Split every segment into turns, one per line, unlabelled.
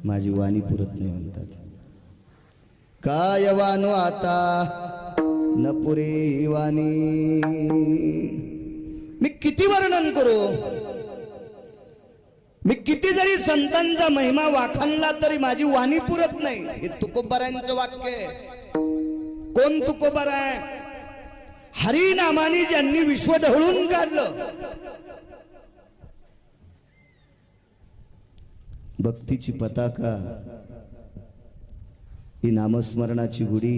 माझी वाणी पुरत नाही म्हणतात. काय वानो आता न पुरे वाणी. मी किती वर्णन करू, मी किती जरी संतांचा महिमा वाखाणला तरी माझी वाणी पुरत नाही. हे तुकोबारायांचं वाक्य आहे. कोण तुकोबाराय? हरी नामाने ज्यांनी विश्व ढवळून काढलं. भक्तीची पताका, ही नामस्मरणाची गुढी,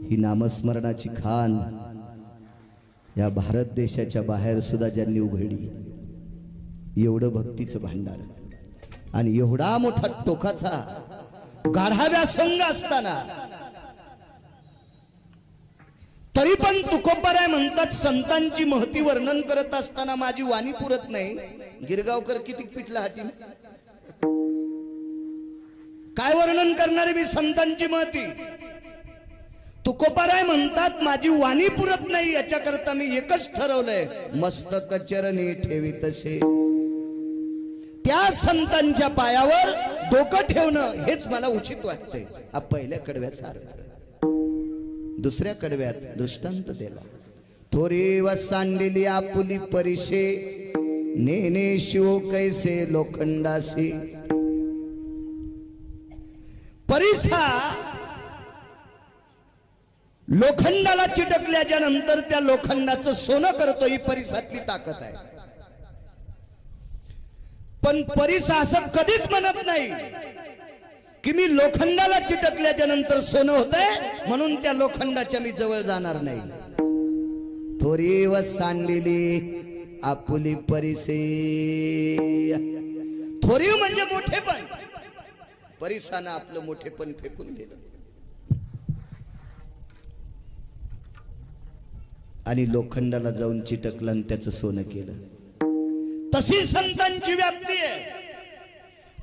ही नामस्मरणाची खान या भारत देशाच्या बाहेर सुद्धा ज्यांनी उघडली. एवढं भक्तीचं भांडार आणि एवढा मोठा टोकाचा गाढा व्यासंग असताना तरी पण तुकोबाराय म्हणतात संतांची महती वर्णन करत असताना माझी वाणी पुरत नाही. गिरगावकर किती पिटला हाती. काय वर्णन करणारे मी संतांची महती. तुकोबाराय म्हणतात माझी वाणी पुरत नाही. याच्याकरता मी एकच ठरवलंय, मस्तक चरणी ठेवी तसे. त्या संतांच्या पायावर डोकं ठेवणं हेच मला उचित वाटतंय. हा पहिल्या कडव्याचा अर्थ. दुसऱ्या कडव्यात दृष्टांत दिला. थोरी व सांडिली आपुली परिशे, नेने शिव कैसे लोखंडाशी. परिसा लोखंडाला चिटकल्याच्या नंतर त्या लोखंडाचं सोनं करतो. ही परिसातली ताकद आहे. पण परिसा असं कधीच म्हणत नाही की मी लोखंडाला चिटकल्याच्या नंतर सोनं होतंय म्हणून त्या लोखंडाच्या मी जवळ जाणार नाही. थोरी व सांडलेली आपुली परिसे. थोरीव म्हणजे मोठेपण. परिसानं आपलं मोठेपण फेकून दिलं आणि लोखंडाला जाऊन चिटकलं आणि त्याचं सोनं केलं. तशी संतांची व्याप्ती आहे.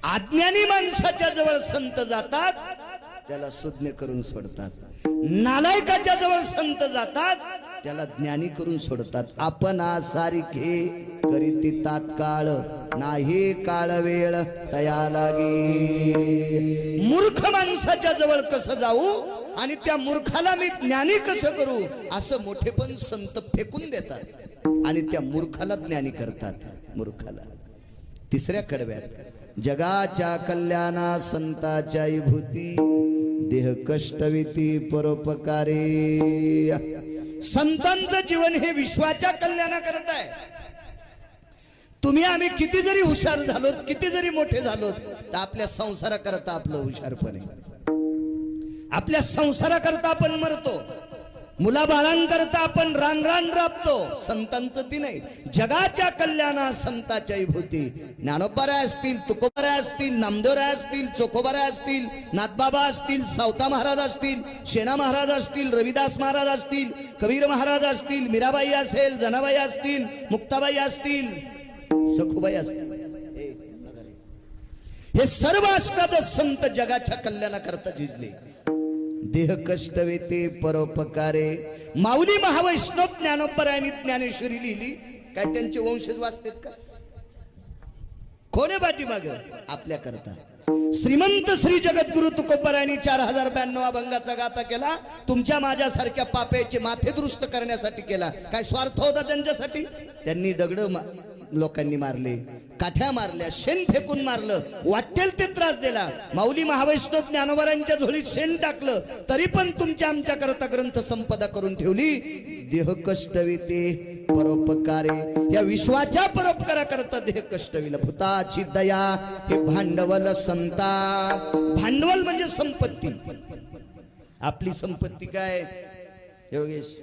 अज्ञानी माणसाच्या जवळ संत जातात, त्याला सुज्ञ करून सोडतात. नालायकाच्या जवळ संत जातात, त्याला ज्ञानी करून सोडतात. आपण सारिखे करीती तात्काळ, नाही काळ वेळ तया लागे. मूर्ख माणसाच्या जवळ कसं जाऊ आणि त्या मूर्खाला मी ज्ञानी कसं करू, असं मोठेपण संत फेकून देतात आणि त्या मूर्खाला ज्ञानी करतात. मूर्खाला. तिसऱ्या कडव्यात जगाच्या कल्याणा संताच्या विभूती, देह कष्टविती परोपकारे. संतांचं जीवन हे विश्वाच्या कल्याणा करत आहे. तुम्ही आम्ही किती जरी हुशार झालो, किती जरी मोठे झालो, तर आपल्या संसाराकरता आपलं हुशारपण आहे. आपल्या संसाराकरता आपण मरतो, मुलाबाळांकरता आपण रान रान राबतो. संतांचं ती नाही. जगाच्या कल्याणा संताच्या विभूती. ज्ञानोबाराय असतील, तुकोबाराय असतील, नामदेवराय असतील, चोखोबाराय असतील, नाथबाबा असतील, सावता महाराज असतील, शेना महाराज असतील, रविदास महाराज असतील, कबीर महाराज असतील, मीराबाई असेल, जनाबाई असतील, मुक्ताबाई असतील, सखुबाई असतील, हे सर्व अष्टादश संत जगाच्या कल्याणाकरता झिजले. देह कष्ट वेते परोपकारे. माऊली महावैष्णव ज्ञानोबारायांनी ज्ञानेश्वरी लिहिली. काय त्यांचे वंशज वाचतात का? कोणी पाठीमाग? आपल्या करता. श्रीमंत श्री जगद्गुरु तुकोबारायांनी 4092 अभंगाचा गाथा केला. तुमच्या माझ्यासारख्या पाप्याचे माथे दुरुस्त करण्यासाठी केला. काय स्वार्थ होता त्यांच्यासाठी? त्यांनी दगड लोकांनी मारले, काठ्या मारल्या, शेण फेकून मारलं, वाटेल ते त्रास दिला. माऊली महावैष्णव ज्ञानोबारांच्या झोळीत शेण टाकलं तरी पण तुमच्या आमच्या करता ग्रंथ संपदा करून ठेवली. देह कष्टविते परोपकारे. या विश्वाच्या परोपकारा करता देह कष्टविला. भूताची दया हे भांडवल संता. भांडवल म्हणजे संपत्ती. आपली संपत्ती काय योगेश?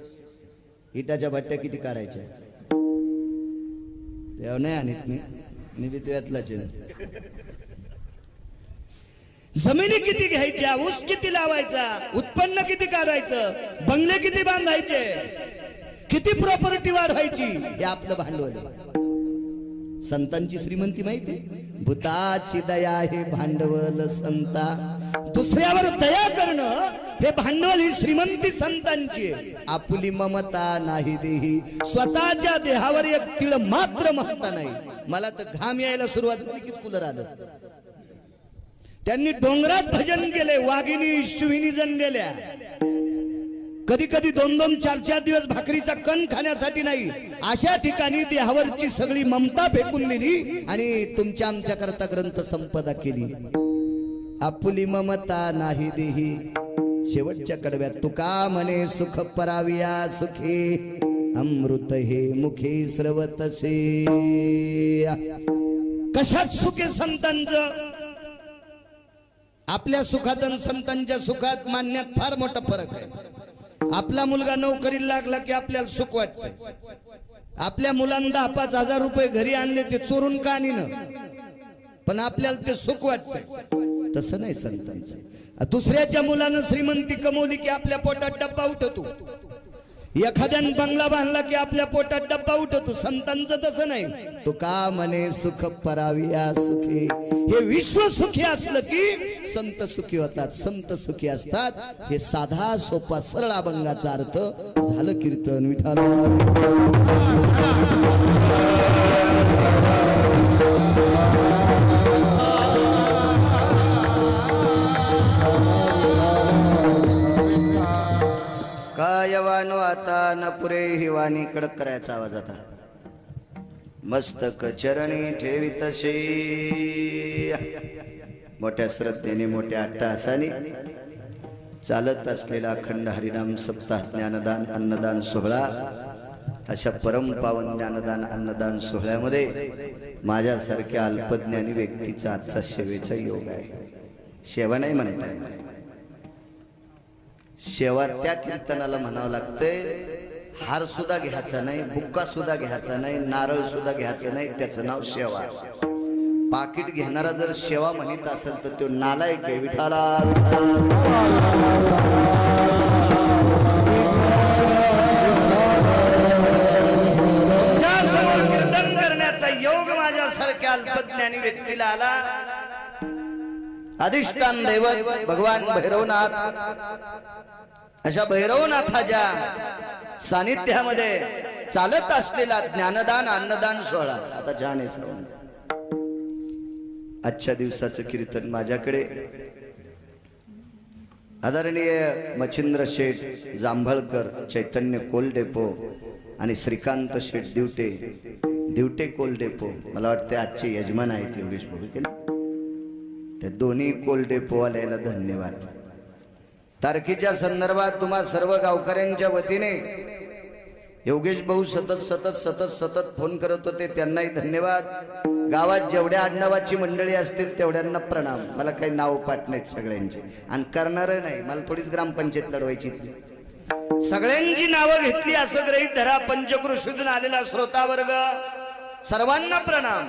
इटाच्या भट्ट्या किती काढायच्या? तेव्हा नाही आणत मी बी त्यातलाच. जमिनी किती घ्यायच्या, ऊस किती लावायचा, उत्पन्न किती काढायचं, बंगले किती बांधायचे, किती प्रॉपर्टी वाढवायची, हे आपलं भांडवल. संतांची श्रीमंती माहिती. भूताची दया हे भांडवल संता. दुसऱ्यावर दया करणं हे भांडवल, ही श्रीमंती संतांची. आपुली ममता नाही देही. स्वतःच्या देहावर एक तिळ मात्र महत्ता नाही. मला तर घाम यायला सुरुवात झाली की कूलर आलं. त्यांनी डोंगरात भजन केले, वाघिणी शिविनी जनलेल्या. कधी कधी 2-2, 4-4 दिवस भाकरीचा कण खाण्यासाठी नाही, अशा ठिकाणी देहावरची सगळी ममता फेकून दिली आणि तुमच्या आमच्या करता ग्रंथ संपदा केली. आपुली ममता नाही देही. शेवटच्या कडव्यात तुका म्हणे सुख पराविया सुखे, अमृत हे मुखे स्रवतसे. कशात सुखे संतांचं? आपल्या सुखात आणि संतांच्या सुखात मानण्यात फार मोठा फरक आहे. आपला मुलगा नोकरीला लागला की आपल्याला सुख वाटतं. आपल्या मुलांना 10-5 हजार रुपये घरी आणले, ते चोरून का आणीन, पण आपल्याला ते सुख वाटतंय. तसं नाही संतांचं. दुसऱ्याच्या मुलानं श्रीमंती कमवली की आपल्या पोटात डब्बा उठतो. एखाद्याने बंगला बांधला की आपल्या पोटात डब्बा उठतो. संतांचं तसं नाही. तो का म्हणे सुख पराविया सुखी. हे विश्व सुखी असलं की संत सुखी होतात, संत सुखी असतात. हे साधा सोपा सरळ अभंगाचा अर्थ झालं. कीर्तन विठ्ठल. काय वानो आता न पुरे ही वाणी. कडक करायचा आवाज आता. मस्तक चरणी ठेवी तसे. मोठ्या श्रद्धेने मोठ्या अट्टहासाने चालत असलेला अखंड हरिनाम सप्ताह ज्ञानदान अन्नदान सोहळा. अशा परम पावन ज्ञानदान अन्नदान सोहळ्यामध्ये माझ्यासारख्या अल्पज्ञानी व्यक्तीचा आजचा सेवेचा योग आहे. सेवा नाही म्हणता येणार. शेवा त्या कीर्तनाला म्हणावं लागतंय. हार सुद्धा घ्यायचा नाही, बुक्का सुद्धा घ्यायचा नाही, नारळ सुद्धा घ्यायचं नाही. त्याचं नाव शेवा. पाकिट घेणारा जर शेवा म्हणत असेल तर तो नालायक आहे. विठाला तुमच्या समोर कीर्तन करण्याचा योग माझ्यासारख्या अल्पज्ञानी व्यक्तीला आला. अधिष्ठान दैवत भगवान भैरवनाथ, अशा भैरवनाथाच्या सानिध्यामध्ये चालत असलेला ज्ञानदान अन्नदान सोहळा आता जाणे श्रवण. आजच्या दिवसाचं कीर्तन माझ्याकडे आदरणीय मच्छिंद्र शेठ जांभळकर, चैतन्य कोलडेपो आणि श्रीकांत शेठ दिवटे कोलडेपो. मला वाटते आजचे यजमान आहेत योगेश भाऊ. त्या दोन्ही कोलडेपोवाल्याला धन्यवाद. तारखेच्या संदर्भात तुम्हा सर्व गावकऱ्यांच्या वतीने योगेश भाऊ सतत फोन करत होते. त्यांनाही धन्यवाद. गावात जेवढ्या आडनावाची मंडळी असतील तेवढ्यांना प्रणाम. मला काही नाव पाठ नाहीत सगळ्यांचे आणि करणार नाही. मला थोडीच ग्रामपंचायत लढवायची. सगळ्यांची नावं घेतली असं गृहीत धरा. पंचकृषीतून आलेला श्रोता वर्ग सर्वांना प्रणाम.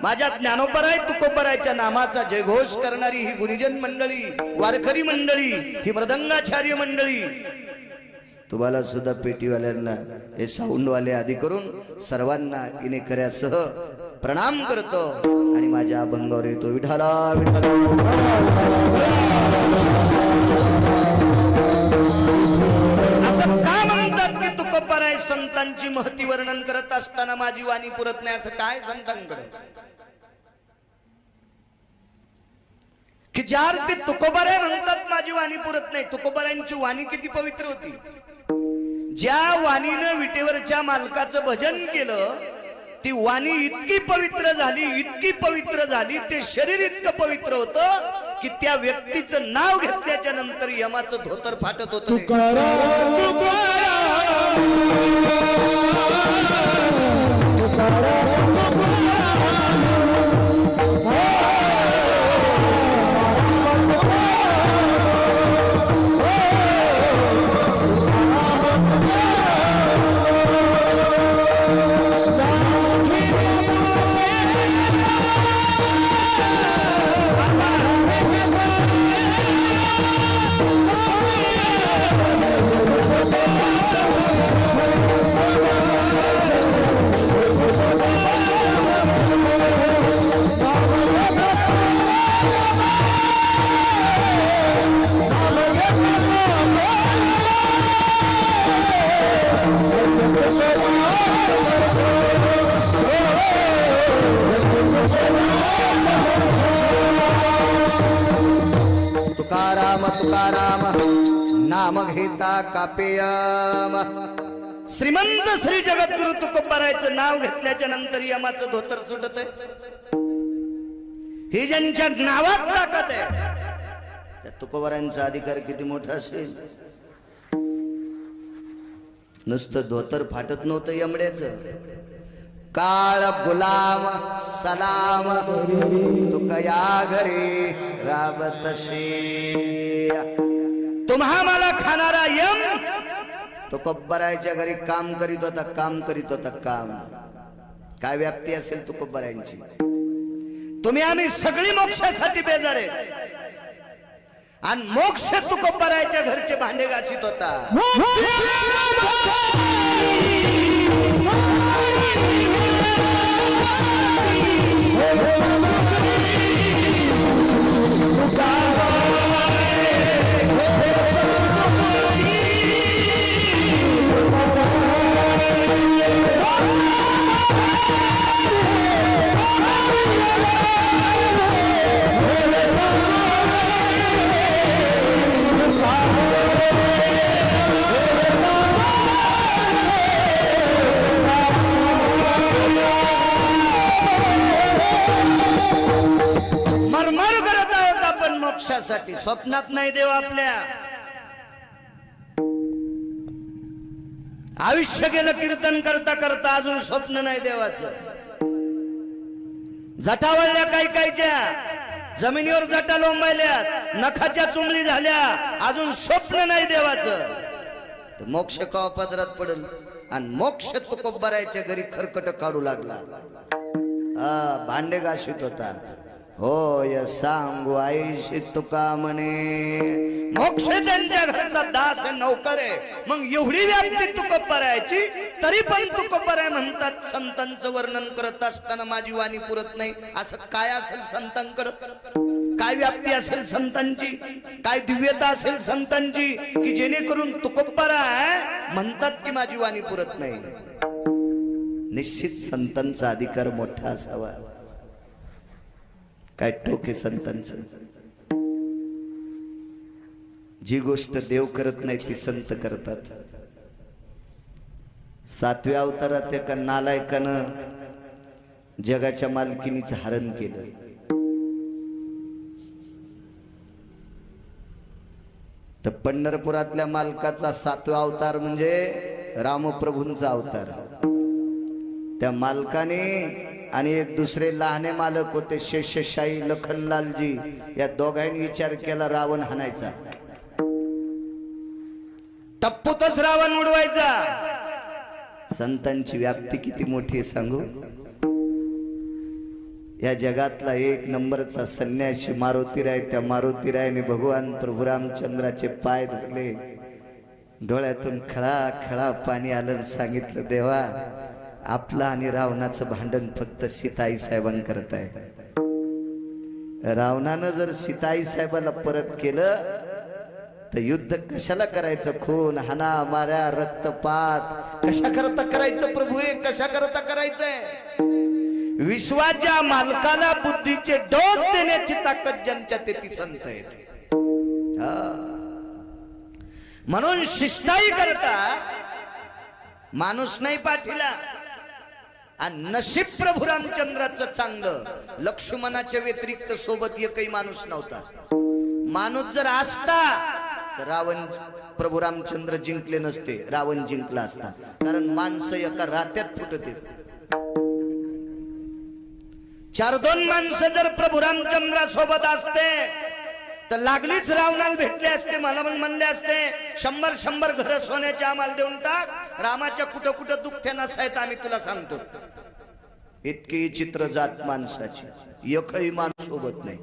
माझ्या ज्ञानोपराय तुकोबरायच्या नामाचा जयघोष करणारी ही गुरुजन मंडळी, वारकरी मंडळी, ही मृदंगाचार्य मंडळी, तुम्हाला सुद्धा पेटीवाल्यांना, हे साऊंडवाले आदी करून सर्वांना इनेकऱ्यासह प्रणाम करतो आणि माझ्या अभंगावर येतो. विठाला विठाला. असं का म्हणतात की तुकोबराय संतांची महती वर्णन करत असताना माझी वाणी पुरत नाही? असं काय संतांकडे की ज्यार ते तुकोबाराय म्हणतात माझी वाणी पुरत नाही? तुकोबारायांची वाणी किती पवित्र होती. ज्या वाणीनं विटेवरच्या मालकाचं भजन केलं ती वाणी इतकी पवित्र झाली, इतकी पवित्र झाली, ते शरीर इतकं पवित्र होतं की त्या व्यक्तीचं नाव घेतल्याच्या नंतर यमाचं धोतर फाटत होतं. तुकाराम नाम घेता कापेयम. श्रीमंत श्री जगद्गुरु तुकोबारायचं नाव घेतल्याच्या नंतर यमाचं धोतर सुटत आहे. ही ज्यांच्या नावात ताकद आहे त्या तुकोबारायांचा अधिकार किती मोठा असेल. नुसतं धोतर फाटत नव्हतं यमड्याचं. काळ गुलाम सलाम तुकया घरी राबतशे. तुम्हा मला खाणारा यम तुकोबारायच्या घरी काम करीत होता, काम करीत होता काम. काय व्याप्ती असेल तुकोबारायांची. तुम्ही आम्ही सगळी मोक्षासाठी बेजार आहे आणि मोक्ष तुकोबारायच्या घरचे भांडे घासीत होता. मोक्षासाठी स्वप्नात नाही देव आपल्या. आयुष्य गेलं कीर्तन करता करता अजून स्वप्न नाही देवाचं. जटावळल्या काही कायच्या जमिनीवर जटा लोंबायल्यात, नखाच्या चुंबली झाल्या, अजून स्वप्न नाही देवाचं. तर मोक्ष कवा पदरात पडल. आणि मोक्ष तुकोबारायच्या घरी खरकट काढू लागला. भांडे घाशीत होता. होय सांगू आईशी तुका म्हणे मोक्ष त्यांच्या घरचा दास नौकर आहे. मग एवढी व्याप्ती तुकोबारायची तरी पण तुकोबाराय म्हणतात संतांचं वर्णन करत असताना माझी वाणी पुरत नाही. असं काय असेल संतांकडं, काय व्याप्ती असेल संतांची, काय दिव्यता असेल संतांची की जेणेकरून तुकोबाराय म्हणतात की माझी वाणी पुरत नाही. निश्चित संतांचा अधिकार मोठा असावा. काय ठोके संतांचं. जी गोष्ट देव करत नाही ती संत करतात. 7व्या अवतारात एका नालायकानं जगाच्या मालकिनीचं हरण केलं. तर पंढरपुरातल्या मालकाचा 7वा अवतार म्हणजे रामप्रभूंचा अवतार. त्या मालकाने आणि एक दुसरे लहाने मालक होते शेषशाही लखनलालजी. या दोघांनी विचार केला रावण हाणायचा, टप्पूतच रावण उडवायचा. संतांची व्याप्ती किती मोठी आहे सांगू. या जगातला 1 नंबरचा संन्यासी मारुतीराय. त्या मारुतीरायने भगवान प्रभू रामचंद्राचे पाय धरले. डोळ्यातून खळा खळा पाणी आलं. सांगितलं देवा आपलं आणि रावणाचं भांडण फक्त सीताई साहेबांकरता आहे. रावणानं जर सीताई साहेबाला परत केलं तर युद्ध कशाला करायचं. खून हाना माऱ्या रक्तपात कशा करता करायचं प्रभू. हे कशा करता करायचंय. विश्वाच्या मालकाला बुद्धीचे डोस देण्याची ताकद ज्यांच्या ते संत आहेत. म्हणून शिष्टाई करता माणूस नाही पाठीला. आणि नशीब प्रभू रामचंद्राचं चांगलं, लक्ष्मणाच्या व्यतिरिक्त सोबत एकही माणूस नव्हता. माणूस जर असता तर रावण प्रभू रामचंद्र जिंकले नसते. रावण जिंकला असता. कारण माणसं एका रात्यात फुटते. 4-2 माणसं जर प्रभू रामचंद्रा सोबत असते तर लागलीच रावणाला भेटले असते. मला पण म्हणले असते 100 घर सोन्याचे आम्हाला देऊन टाक. रामाच्या कुठं कुठं दुःख नसायचं आम्ही तुला सांगतो. इतकी चित्र जात माणसाची. एकही माणूस सोबत नाही.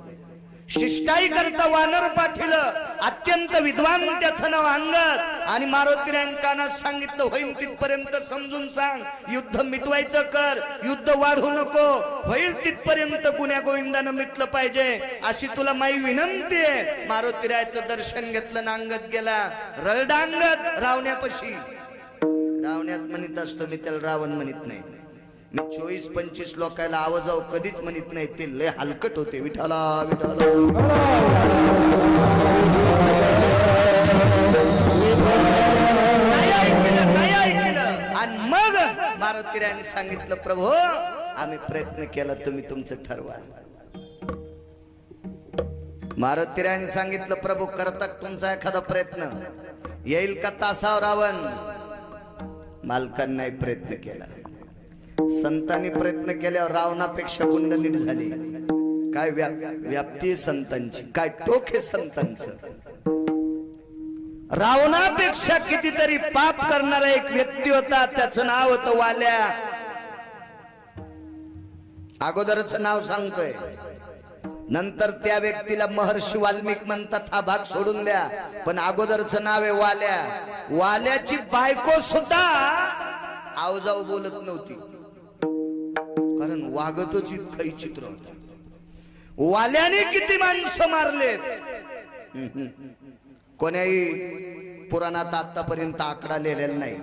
शिष्टाई करता वानर पाठीलं. अत्यंत विद्वान त्याचं नाव अंगद. आणि मारुतीरायांना सांगितलं होईन तिथपर्यंत समजून सांग. युद्ध मिटवायचं कर, युद्ध वाढवू नको. होईल तिथपर्यंत गुन्ह्या गोविंदानं मिटलं पाहिजे अशी तुला माई विनंती आहे. मारुतीरायाचं दर्शन घेतलं ना अंगद गेला. रडा अंगद रावण्यापाशी. रावण्यात म्हणत असतो मी, त्याला रावण म्हणत नाही. मी 24-25 लोकायला आवाजाव कधीच म्हणत नाही, ते लय हलकट होते. विठाला विठाला नाही ऐकलं. आणि मग मारुतीरायाने सांगितलं, प्रभू आम्ही प्रयत्न केला, तुम्ही तुमचं ठरवा. मारुतीरायाने सांगितलं, प्रभू करता तुमचा एखादा प्रयत्न, येईल का तासावर रावण? मालकांनी प्रयत्न केला, संतांनी प्रयत्न केल्यावर रावणापेक्षा गुंड नीट झाली. काय व्याप्ती संतांची, काय टोक आहे संतांचं. रावणापेक्षा कितीतरी पाप करणारा एक व्यक्ती होता, त्याचं नाव होतं वाल्या. अगोदरच नाव सांगतोय, नंतर त्या व्यक्तीला महर्षी वाल्मिक म्हणतात, हा भाग सोडून द्या. पण अगोदरच नाव आहे वाल्या. वाल्याची बायको सुद्धा आवजाऊ बोलत नव्हती, कारण वागतच इतका चित्र होता. वाल्याने किती माणसं मारलेत कोण्याही पुराणात आतापर्यंत आकडा लिहिलेला नाही.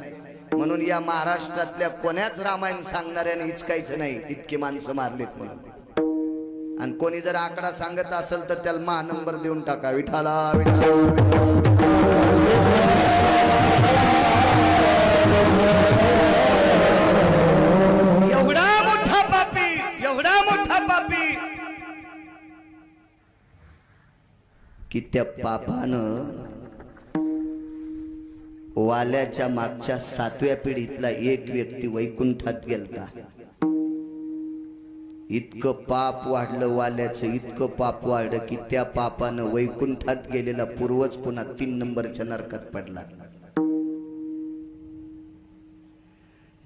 म्हणून या महाराष्ट्रातल्या कोण्याच रामायण सांगणाऱ्याने हिचकायचं नाही, इतके माणसं मारलेत म्हणून. आणि कोणी जर आकडा सांगत असेल तर त्याला महानंबर देऊन टाका. विठाला विठाला एवढा मोठा पापी, एवढा मोठा पापी की त्या पापानं वाल्याच्या मागच्या 7व्या पिढीतला एक व्यक्ती वैकुंठात गेलता. इतकं पाप वाढलं वाल्याचं, इतकं पाप वाढलं की त्या पापानं वैकुंठात गेलेला पूर्वज पुन्हा 3 नंबरच्या नरकात पडला.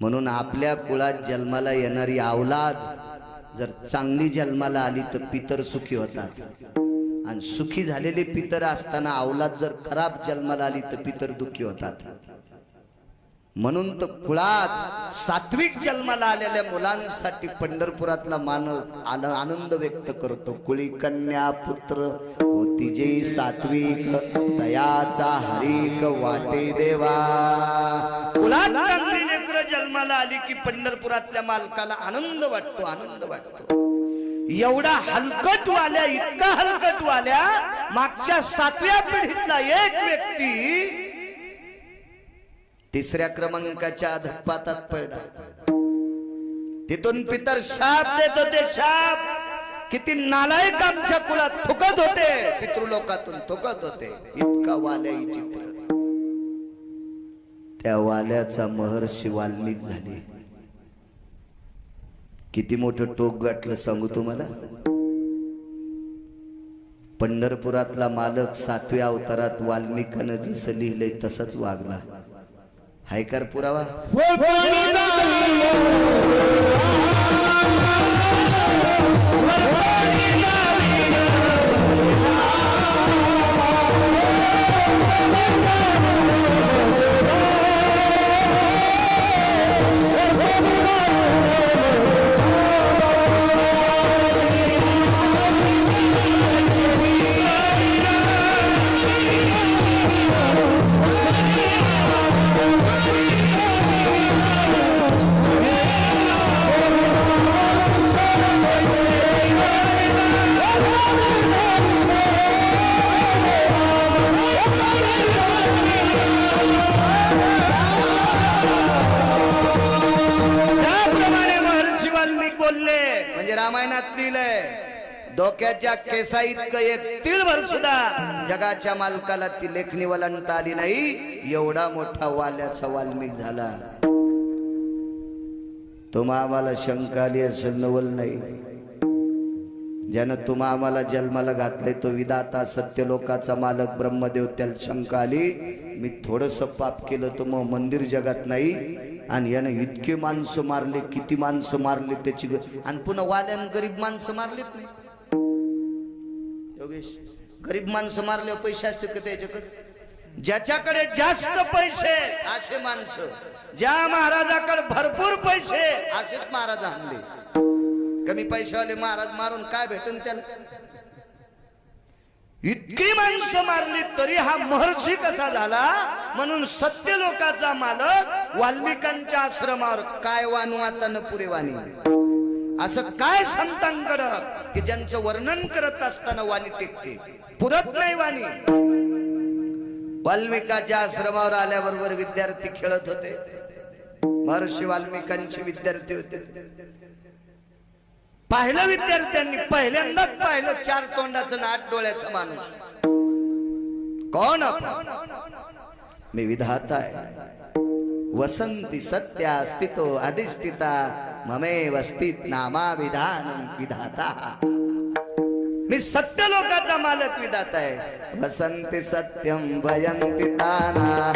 म्हणून आपल्या कुळात जन्माला येणारी अवलाद जर चांगली जन्माला आली तर पितर सुखी होतात, आणि सुखी झालेले पितर असताना अवलाद जर खराब जन्माला आली तर पितर दुःखी होतात. म्हणून तर कुळात सात्विक जन्माला आलेल्या मुलांसाठी पंढरपुरातला मानव आनंद व्यक्त करतो. कुळी कन्या पुत्र होती जे सात्विक, दयाचा हरिक वाटे देवा. कुळात चांगली लेकरं जन्माला आली की पंढरपुरातल्या मालकाला आनंद वाटतो, आनंद वाटतो. एवढा हलकट वाल्या, इतका हलकट वाल्या, मागच्या 7व्या पिढीतला एक व्यक्ती 3ऱ्या क्रमांकाच्या अधपातात पडला. तिथून पितर शाप देत होते, शाप. किती नालायक आमच्या कुळात थुकत होते, पितृलोकातून थुकत होते. इतका वाल्या चित्र. त्या वाल्याचा महर्षी वाल्मिक झाले. किती मोठं टोक गाठलं सांगू तुम्हाला. पंढरपुरातला मालक 7व्या अवतारात वाल्मिकानं जसं लिहिलंय तसंच वागला. हायकार पुरावा. रामायणात लिहिलंय, डोक्याच्या केसा इतकं एक तिळभर सुद्धा जगाच्या मालकाला ती लेखणी वलंता आली नाही. एवढा मोठा वाल्याचा वाल्मिक झाला. तुम्हा आम्हाला शंका आली असेल, नवल नाही. ज्यानं तुम्हा आम्हाला जन्माला घातलंय तो विधाता सत्यलोकाचा मालक ब्रह्मदेव, त्याला शंका आली मी थोडस पाप केलं तर मग मंदिर जगात नाही. आणि यानं इतके माणसं मारले, किती माणसं मारले त्याची. आणि पुन्हा वाल्यानं गरीब माणसं मारलेत नाही. योगेश, गरीब माणसं मारल्यावर पैसे असतात का त्याच्याकडे? ज्याच्याकडे जास्त पैसे असे माणसं, ज्या महाराजाकडे भरपूर पैसे असेच महाराज आणले. कमी पैशावाले महाराज मारून काय भेटन त्याला? इतकी माणसं मारली तरी हा महर्षी कसा झाला? म्हणून सत्य लोकाचा मालक वाल्मिकांच्या आश्रमावर काय वानू आता न पुरे वाणी, असं काय संतांकडं की ज्यांचं वर्णन करत असताना वाणी टेकते, पुरत नाही वाणी. वाल्मिकाच्या आश्रमावर आल्याबरोबर विद्यार्थी खेळत होते. महर्षी वाल्मिकांचे विद्यार्थी होते. पाहिलं विद्यार्थ्यांनी, पहिल्यांदाच पाहिलं 4 तोंडाचं ना 8 डोळ्याचं माणूस. कोण आपण? मी विधाता आहे. वसंती सत्या स्थितो अधिष्ठिता ममे वस्तित नामा विधान विधाता. मी सत्य लोकाचा मालक विधाता आहे. वसंती सत्यम भयंती ताना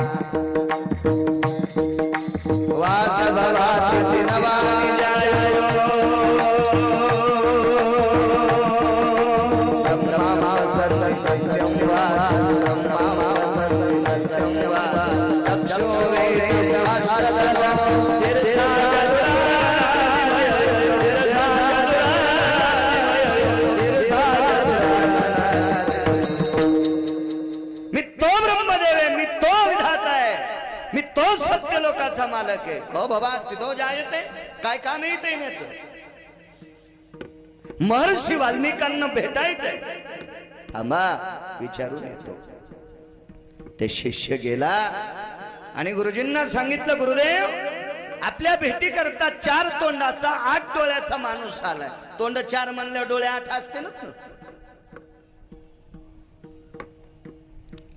वास भवाति नवानि जायो ब्रह्मा सत्यम वा ब्रह्मा सत्यम वा अक्षो वेदाश्रम शिरसा सत्य लोकाचा मालक आहे. हो बाबा तिथं जायते काय काम येत येण्याचं. महर्षी वाल्मिकांना भेटायचंय. आम्हा विचारून येतो. ते शिष्य गेला आणि गुरुजींना सांगितलं, गुरुदेव आपल्या भेटी करता 4 तोंडाचा 8 डोळ्याचा माणूस आलाय. तोंड 4 म्हणल्यावर डोळे 8 असते ना.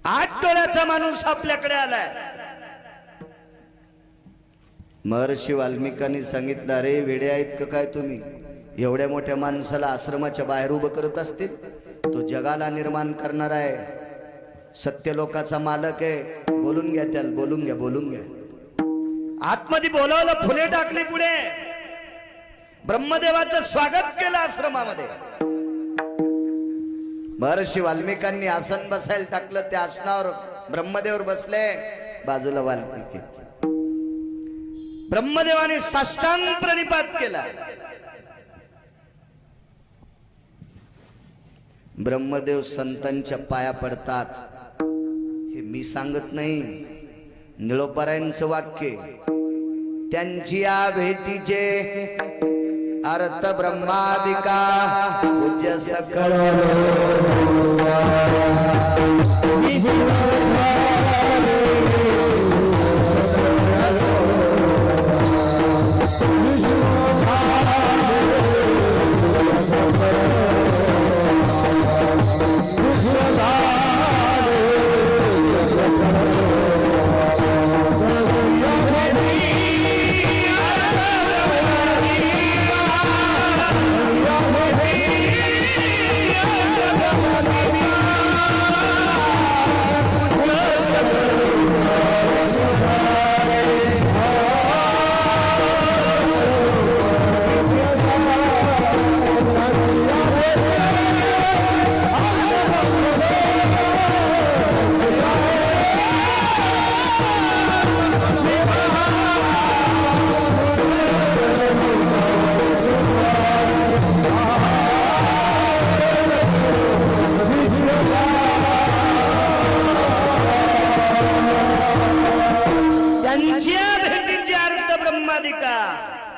8 डोळ्याचा माणूस आपल्याकडे आलाय. महर्षी वाल्मिकांनी सांगितलं, अरे वेडे आहेत का काय तुम्ही? एवढ्या मोठ्या माणसाला आश्रमाच्या बाहेर उभं करत असतील? तो जगाला निर्माण करणार आहे, सत्य लोकाचा मालक आहे. बोलून घ्या त्याला, बोलून घ्या, बोलून घ्या. आतमध्ये बोलावलं, फुले टाकली पुढे. ब्रह्मदेवाचं स्वागत केलं आश्रमामध्ये. महर्षी वाल्मिकांनी आसन बसायला टाकलं. त्या आसनावर ब्रह्मदेव बसले, बाजूला वाल्मिकी. ब्रह्मदेवाने साष्टांग प्रणिपात केला. ब्रह्मदेव संतांच्या पाया पडतात. हे मी सांगत नाही, निळोपरायांचं वाक्य. त्यांची या भेटीचे अर्थ ब्रह्मादिका पूज्य सकळ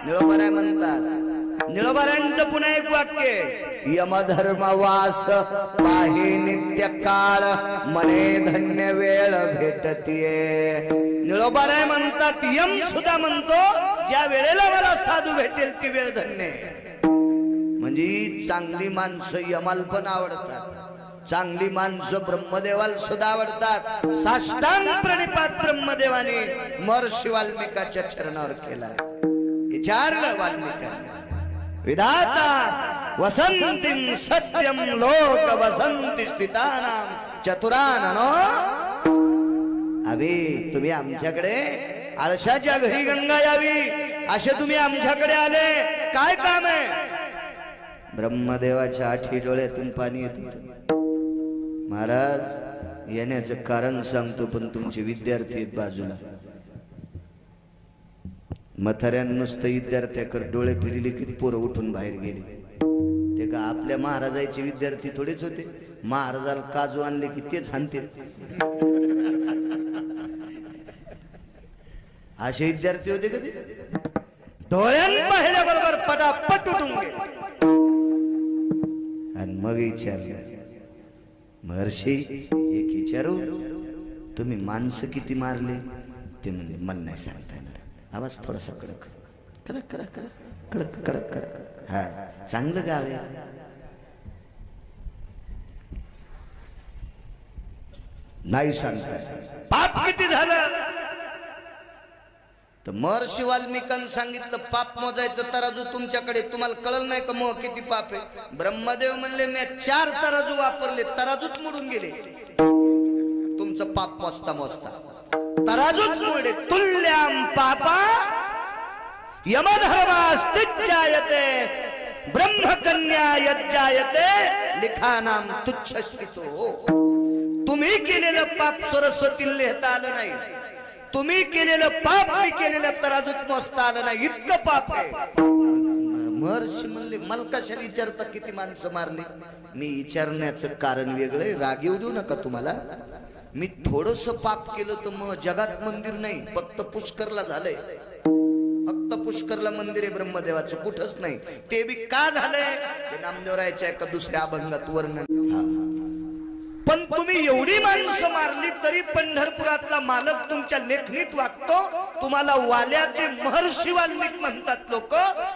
निळोबाराय म्हणतात. निळोबारायांचं पुन्हा एक वाक्य, यमधर्मवास पाहि नित्य काळ मने धन्य वेळ भेटतीये. निळोबाराय म्हणतात, यम सुद्धा म्हणतो ज्या वेळेला मला साधू भेटेल ती वेळ धन्य. म्हणजे चांगली माणसं यमाल पण आवडतात, चांगली माणसं ब्रह्मदेवाला सुद्धा आवडतात. साष्टांग प्रणिपात ब्रह्मदेवाने महर्षी वाल्मिकाच्या चरणावर केला. विचारलं वाल्मिकांनी, विधाता वसंतीम सत्यम लोक वसंती स्थितानाम चतुराननो. अबे तुम्ही आमच्याकडे आळशाच्या घरी गंगा यावी असे तुम्ही आमच्याकडे आले, काय काम आहे? ब्रह्मदेवाच्या 8 डोळ्यातून पाणी येत. महाराज येण्याचं कारण सांगतो, पण तुमचे विद्यार्थी आहेत बाजूला. म्हाताऱ्यानं नुसतं विद्यार्थ्याकर डोळे फिरले की पोरं उठून बाहेर गेले. ते ते का आपल्या महाराजाचे विद्यार्थी थोडेच होते. महाराजाला काजू आणले की तेच हाणतील. असे विद्यार्थी होते का ते? डोळ्यान पाहिल्याबरोबर पटापट उठून गेले. आणि मग विचारलं, महर्षी एक विचारू, तुम्ही माणसं किती मारले? ते म्हणजे मला नाही सांगता येणार. आवाज थोडासा कडक कडक कडक कडक कडक कडक कडक. हा, चांगलं गाव आहे. नाही सांगताय. पाप किती झालं? तर महर्षी वाल्मिकांनी सांगितलं, पाप मोजायचं तराजू तुमच्याकडे, तुम्हाला कळलं नाही का मग किती पाप आहे? ब्रह्मदेव म्हणले, मी 4 तराजू वापरले, तराजूच मोडून गेले. तुमचं पाप मोजता मोजता तराजूच मोडे. तुल्याम पापा यमधर्मास्तिजायते ब्रह्मकन्या यज्जायते लिखानाम तुच्छस्थितो. तुम्ही केलेलं पाप सरस्वतीला लिहिता आलं नाही. तुम्ही केलेलं पाप मी केलेलं तराजूत मोजता आलं नाही. इतकं पाप आहे. महर्षी म्हणले, मला कशाला विचारता किती माणसं मारली? मी विचारण्याचं कारण वेगळं, राग येऊ देऊ नका तुम्हाला. मी थोडस पाप केलं तर मग जगात मंदिर नाही, फक्त पुष्करला झालंय. फक्त पुष्करला मंदिर आहे ब्रह्मदेवाचं, कुठंच नाही. ते बी का झालंय ते नामदेवरायाच्या एका दुसऱ्या अभंगात वर्णन. पण तुम्ही एवढी माणसं मारली तरी पंढरपुरातला मालक तुमच्या लेखणीत वागतो. तुम्हाला वाल्याचे महर्षी वाल्मिक म्हणतात लोक.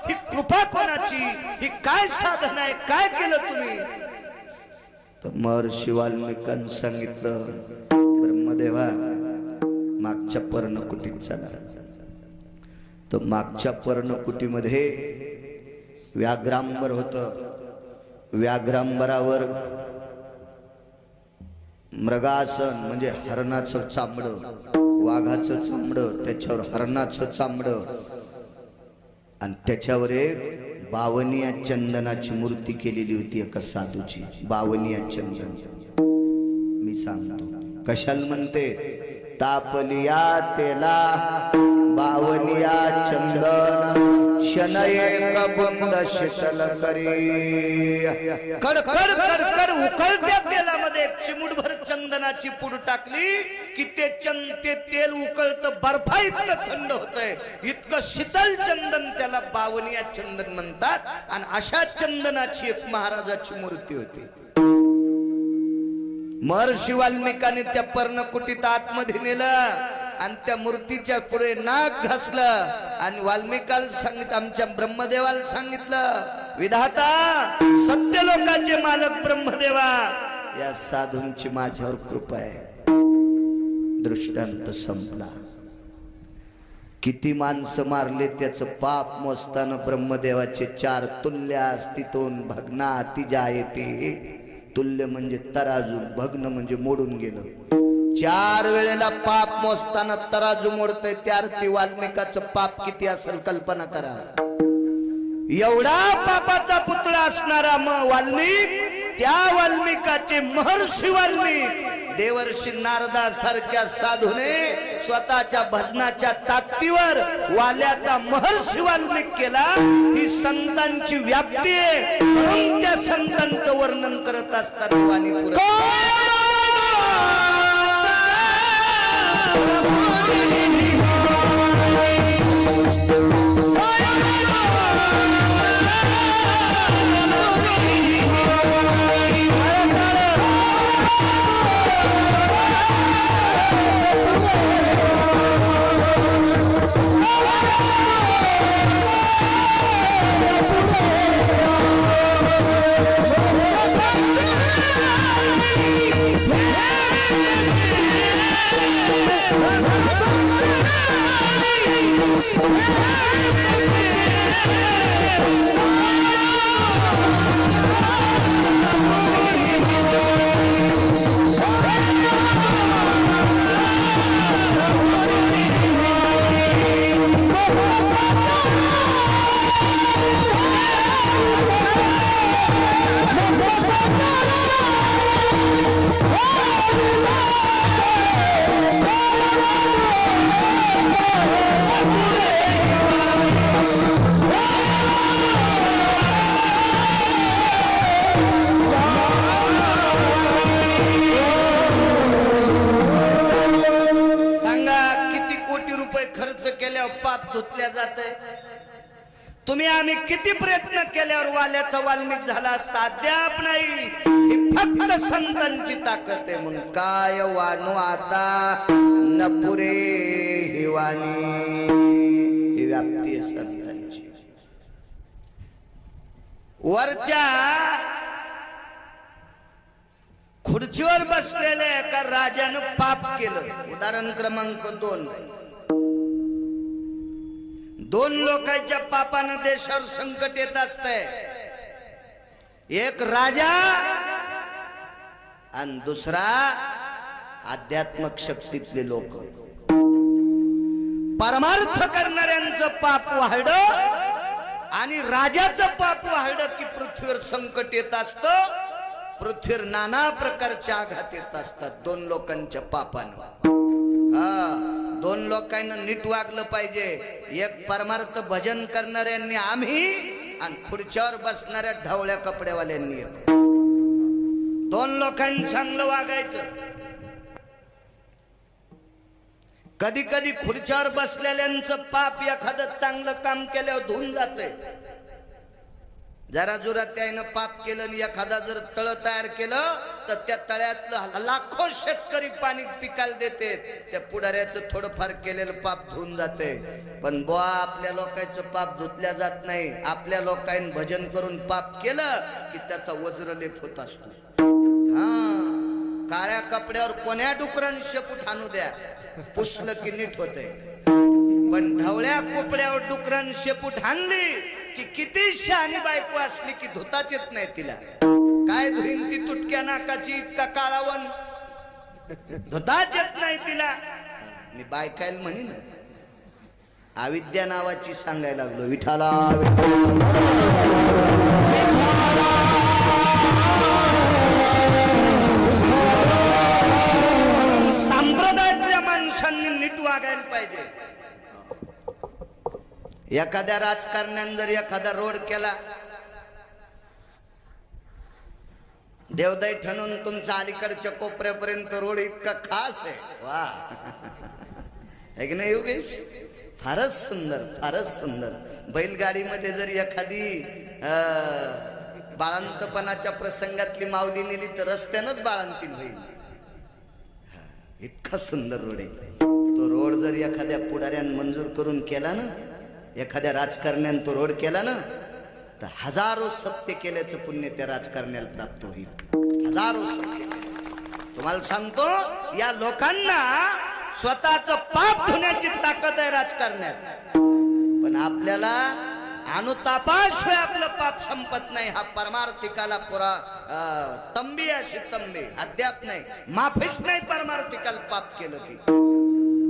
ही कृपा कोणाची? ही काय साधन आहे? काय केलं तुम्ही? तर महर्षी वाल्मिकांनी सांगितलं, ब्रह्मदेवा मागच्या पर्णकुटीत चला. तर मागच्या पर्णकुटीमध्ये व्याघ्रांबर होतं. व्याघ्रांबरावर मृगासन म्हणजे हरणाचं चामडं, वाघाचं चामडं, त्याच्यावर हरणाचं चामडं, आणि त्याच्यावर एक बावनिया चंदनाची मूर्ती केलेली होती एका साधूची. बावनिया चंदन मी सांगतो कशाला म्हणते. तापलिया तेला बावनिया चंदन शनये कबंद शीतल करी. कडकड कडकड उकळत्या तेलामध्ये चिमुटभर चंदनाची पूड टाकली की ते तेल उकळतं, बर्फा इतकं थंड होतंय. इतकं शीतल चंदन, त्याला बावनिया चंदन म्हणतात. आणि अशा चंदनाची एक महाराजाची मूर्ती होती. महर्षी वाल्मिकांनी त्या पर्णकुटीत आतमध्ये नेलं आणि त्या मूर्तीच्या पुढे नाक घासलं आणि वाल्मिकाला सांगितलं, आमच्या ब्रह्मदेवाला सांगितलं, विधाता सत्य लोकांचे मालक ब्रह्मदेवा, या साधूंची माझ्यावर कृपा आहे. दृष्टांत संपला. किती माणसं मारले त्याचं पाप मोजताना ब्रह्मदेवाचे 4 तुल्यास्तितून भग्नाति जायते. तुल्य म्हणजे तराजू, भग्न म्हणजे मोडून गेलं. 4 वेळेला पाप मोजताना तराजू मोडतय. त्यार्थी वाल्मिकाचं पाप किती असेल कल्पना करा. एवढा पापाचा पुतळा असणारा वाल्मिक, त्या वाल्मिकाचे महर्षी वाल्मिक देवर्षी नारदा सारख्या साधूने स्वतःच्या भजनाच्या ताकदीवर वाल्याचा महर्षी वाल्मिक केला. ही संतांची व्याप्ती आहे. म्हणून त्या संतांचं वर्णन करत असताना वाणी पाप धुतल्या जातंय. तुम्ही आम्ही किती प्रयत्न केल्यावर वाल्याचा वाल्मिक झाला असता अद्याप नाही. ही फक्त संतांची ताकद आहे. म्हणून काय वानू आता न पुरे ही वाणी, ही व्याप्ती आहे संतांची. वरच्या खुर्चीवर बसलेले एका राजानं पाप केलं. उदाहरण क्रमांक 2. 2 लोकांच्या पापानं देशावर संकट येत असतंय. एक राजा आणि दुसरा आध्यात्मिक शक्तीतले लोक. परमार्थ करणाऱ्यांचं पाप वाढलं आणि राजाचं पाप वाढलं की पृथ्वीवर संकट येत असतं. पृथ्वीवर नाना प्रकारचे आघात येत असतात 2 लोकांच्या पापानं. 2 लोकांना नीट वागलं पाहिजे. एक परमार्थ भजन करणाऱ्यांनी आम्ही आणि खुर्च्यावर बसणाऱ्या ढवळ्या कपड्यावाल्यांनी. 2 लोकांनी चांगलं वागायचं. कधी कधी खुर्च्यावर बसलेल्यांचं पाप एखादं चांगलं काम केल्यावर धुवून जातंय. जरा जोरात त्यानं पाप केलं आणि एखादा जर तळ तयार केलं तर त्या तळ्यातलं लाखो शेतकरी पाणी पिकायला देते. त्या पुढाऱ्याचं थोडंफार केलेलं पाप धुवून जाते. पण बुवा आपल्या लोकांचं पाप धुतल्या जात नाही. आपल्या लोकांनी भजन करून पाप केलं की त्याचा वज्रलेप होत असतो. काळ्या कपड्यावर कोण्या डुकरांनी शेपूट आणू द्या, पुसलं की नीट होते. पण ढवळ्या कोपड्यावर डुकरांनी शेपूट आणली की किती शहाणी बायको असली की धुताच येत नाही तिला. काय धुईन ती तुटक्या नाकाची, इतका काळावन, धुताच येत नाही तिला. मी बायकायला म्हणी ना अविद्या नावाची सांगायला लागलो. विठाला संप्रदायातल्या माणसांनी नीट वागायला पाहिजे. एखाद्या राजकारण्याने जर एखादा रोड केला, देवदाई ठणून तुमच्या अलीकडच्या कोपऱ्यापर्यंत रोड इतका खास आहे. वा है की नाही योगेश? फारच सुंदर, फारच सुंदर. बैलगाडीमध्ये जर एखादी बाळंतपणाच्या प्रसंगातली माऊली नेली तर रस्त्यानंच बाळंतीन होईल. इतका सुंदर रोड आहे तो. रोड जर एखाद्या पुढाऱ्यानं मंजूर करून केला ना, एखाद्या राजकारण्यानं तो रोड केला ना, तर हजारो सत्य केल्याचं पुण्य त्या राजकारण्याला प्राप्त होईल. हजारो सत्य. तुम्हाला सांगतो या लोकांना स्वतःच पाप धुण्याची ताकद आहे राजकारण्यात. पण आपल्याला अनुतापाशिवाय आपलं पाप संपत नाही. हा परमार्थिकाला पुरा तंबी अशी तंबी अद्याप नाही. माफीच नाही परमार्थिकाला पाप केलं की.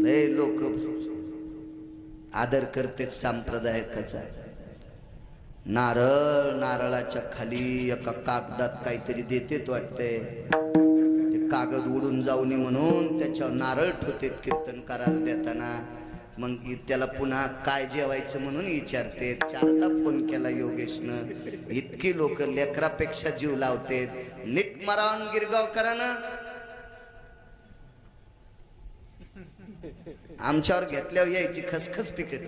लय लोक आदर करते सांप्रदायिकाचा. नारळ, नारळाच्या खाली एका कागदात काहीतरी देतेत वाटते. ते कागद उडून जाऊ नये म्हणून त्याच्यावर नारळ ठेवतेत कीर्तन करायला देताना. मग त्याला पुन्हा काय जेवायचं म्हणून विचारते. 4दा फोन केला योगेशनं. इतकी लोक लेकरापेक्षा जीव लावतेत. नीट मरावून गिरगावकरांना आमच्यावर घेतल्यावर यायची खसखस पिकत.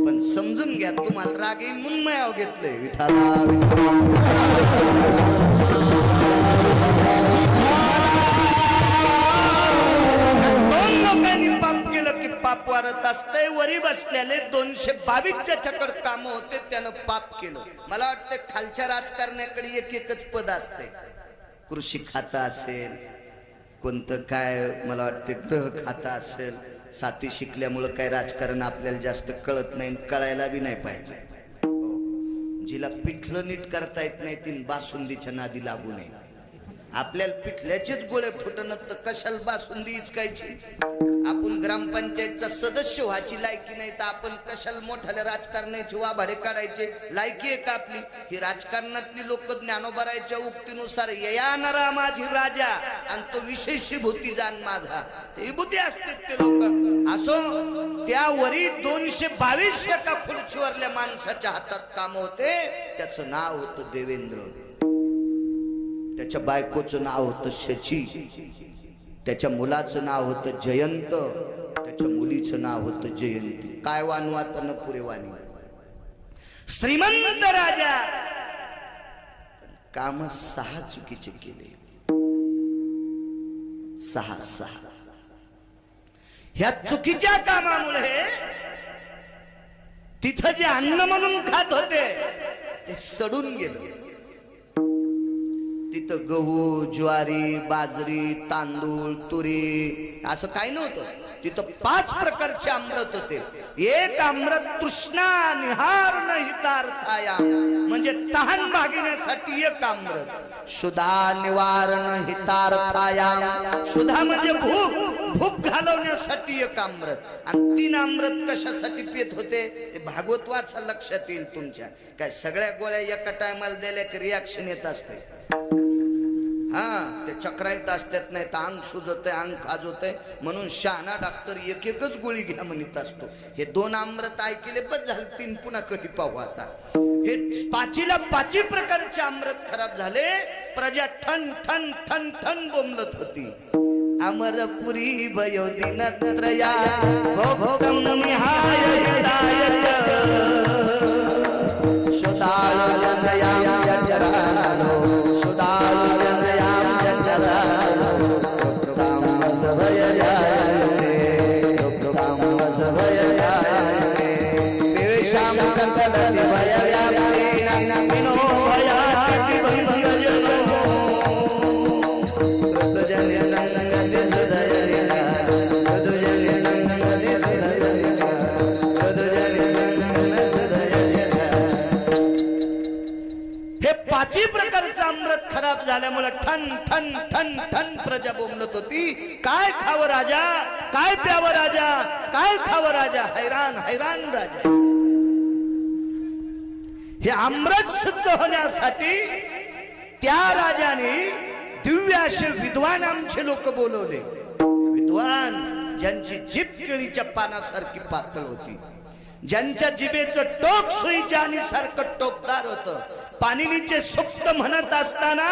पण समजून घ्या तुम्हाला राग येईल म्हणून मयाव घेतलंय. विठाला लोकांनी पाप केलं की पाप वाढत असतंय. वरी बसलेले 222 ज्याच्याकडे काम होते त्यानं पाप केलं. मला वाटतं खालच्या राजकारण्याकडे एकच पद असते. कृषी खातं असेल, कोणतं काय मला वाटतं गृह खातं असेल. साथी शिकल्यामुळं काय राजकारण आपल्याला जास्त कळत नाही, कळायला बी नाही पाहिजे. जिला पिठलं नीट करता येत नाही तीन बासुंदीच्या नादी लागू नये. आपल्याला पिठल्याचेच गोळे फुटणं तर कशाला बासुंदी इचकायची. आपण ग्रामपंचायतचा सदस्य व्हायची लायकी नाही तर आपण कशाला मोठ्याल्या राजकारणाची वाभाडे काढायचे लायकी आहे का आपली? ही राजकारणातली लोक ज्ञानोबरायच्या उक्तीनुसार येणारा माझी राजा आणि तो विशेष भूती जाण माझा, ते विभूती असते ते लोक. असो त्यावरी 222 एका खुर्चीवरल्या माणसाच्या हातात काम होते. त्याचं नाव होतं देवेंद्र, त्याच्या बायकोचं नाव होतं शची, त्याच्या मुलाचं नाव होतं जयंत. त्याच्या मुलीचं नाव होतं जयंती. काय वानवात न पुरेवाणी. श्रीमंत राजा, काम 6 चुकीचे केले. 6 ह्या चुकीच्या कामामुळे तिथं जे अन्न म्हणून खात होते ते सडून गेलं. तिथं गहू, ज्वारी, बाजरी, तांदूळ, तुरी असं काही नव्हतं. तिथं 5 प्रकारचे अमृत होते. एक अमृत तृष्णा निहार हितार्थाया, म्हणजे तहान भागण्यासाठी एक अमृत. सुधा निवारण हितार्थाया, सुधा म्हणजे भूक घालवण्यासाठी एक अमृत. आणि 3 अमृत कशासाठी पित होते ते भागवत वाचा, लक्षात येईल तुमच्या. काय सगळ्या गोळ्या एका टायमाला दिल्या की रिॲक्शन येत असते. ते चक्रा येत असतात, नाही तर अंग सुजत आहे, अंग खाजवत आहे, म्हणून शहाणा डॉक्टर एकच गोळी घ्या म्हणत असतो. हे 2 अमृत ऐकले बस झाले, 3 पुन्हा कधी पाहू. आता हे 5 प्रकारचे अमृत खराब झाले. प्रजा ठन ठन ठन ठन बोंबलत होती. अमरपुरी भयो दिनत्रया भोक्तम निहाय हितायच सुदाल जनयाम जठरानो सुदाल जनयाम जठरानो प्रभुताम वसभय जायते प्रभुताम वसभय जायते पेशाम सकल भय व्याप्तेन विनो भयाति भंगजनो कृतजन संगति सदय कृतजन संगति सदय कृतजन संगति सदय. हे 5 प्रकारचं अमृत खराब झाल्यामुळे ठन ठन ठन ठन प्रजा बोंबलत होती. काय खावं राजा, काय प्यावं राजा, काय खावं राजा, हैराण हैराण राजा. हे अमृत शुद्ध होण्यासाठी त्या राजाने दिव्य असे विद्वान आमचे लोक बोलवले. विद्वान ज्यांची जीभ केळीच्या पानासारखी पातळ होती, ज्यांच्या जिभेचं टोक सुईच्या आणि सारखं टोकदार होतं. पाणिनीचे सुक्त म्हणत असताना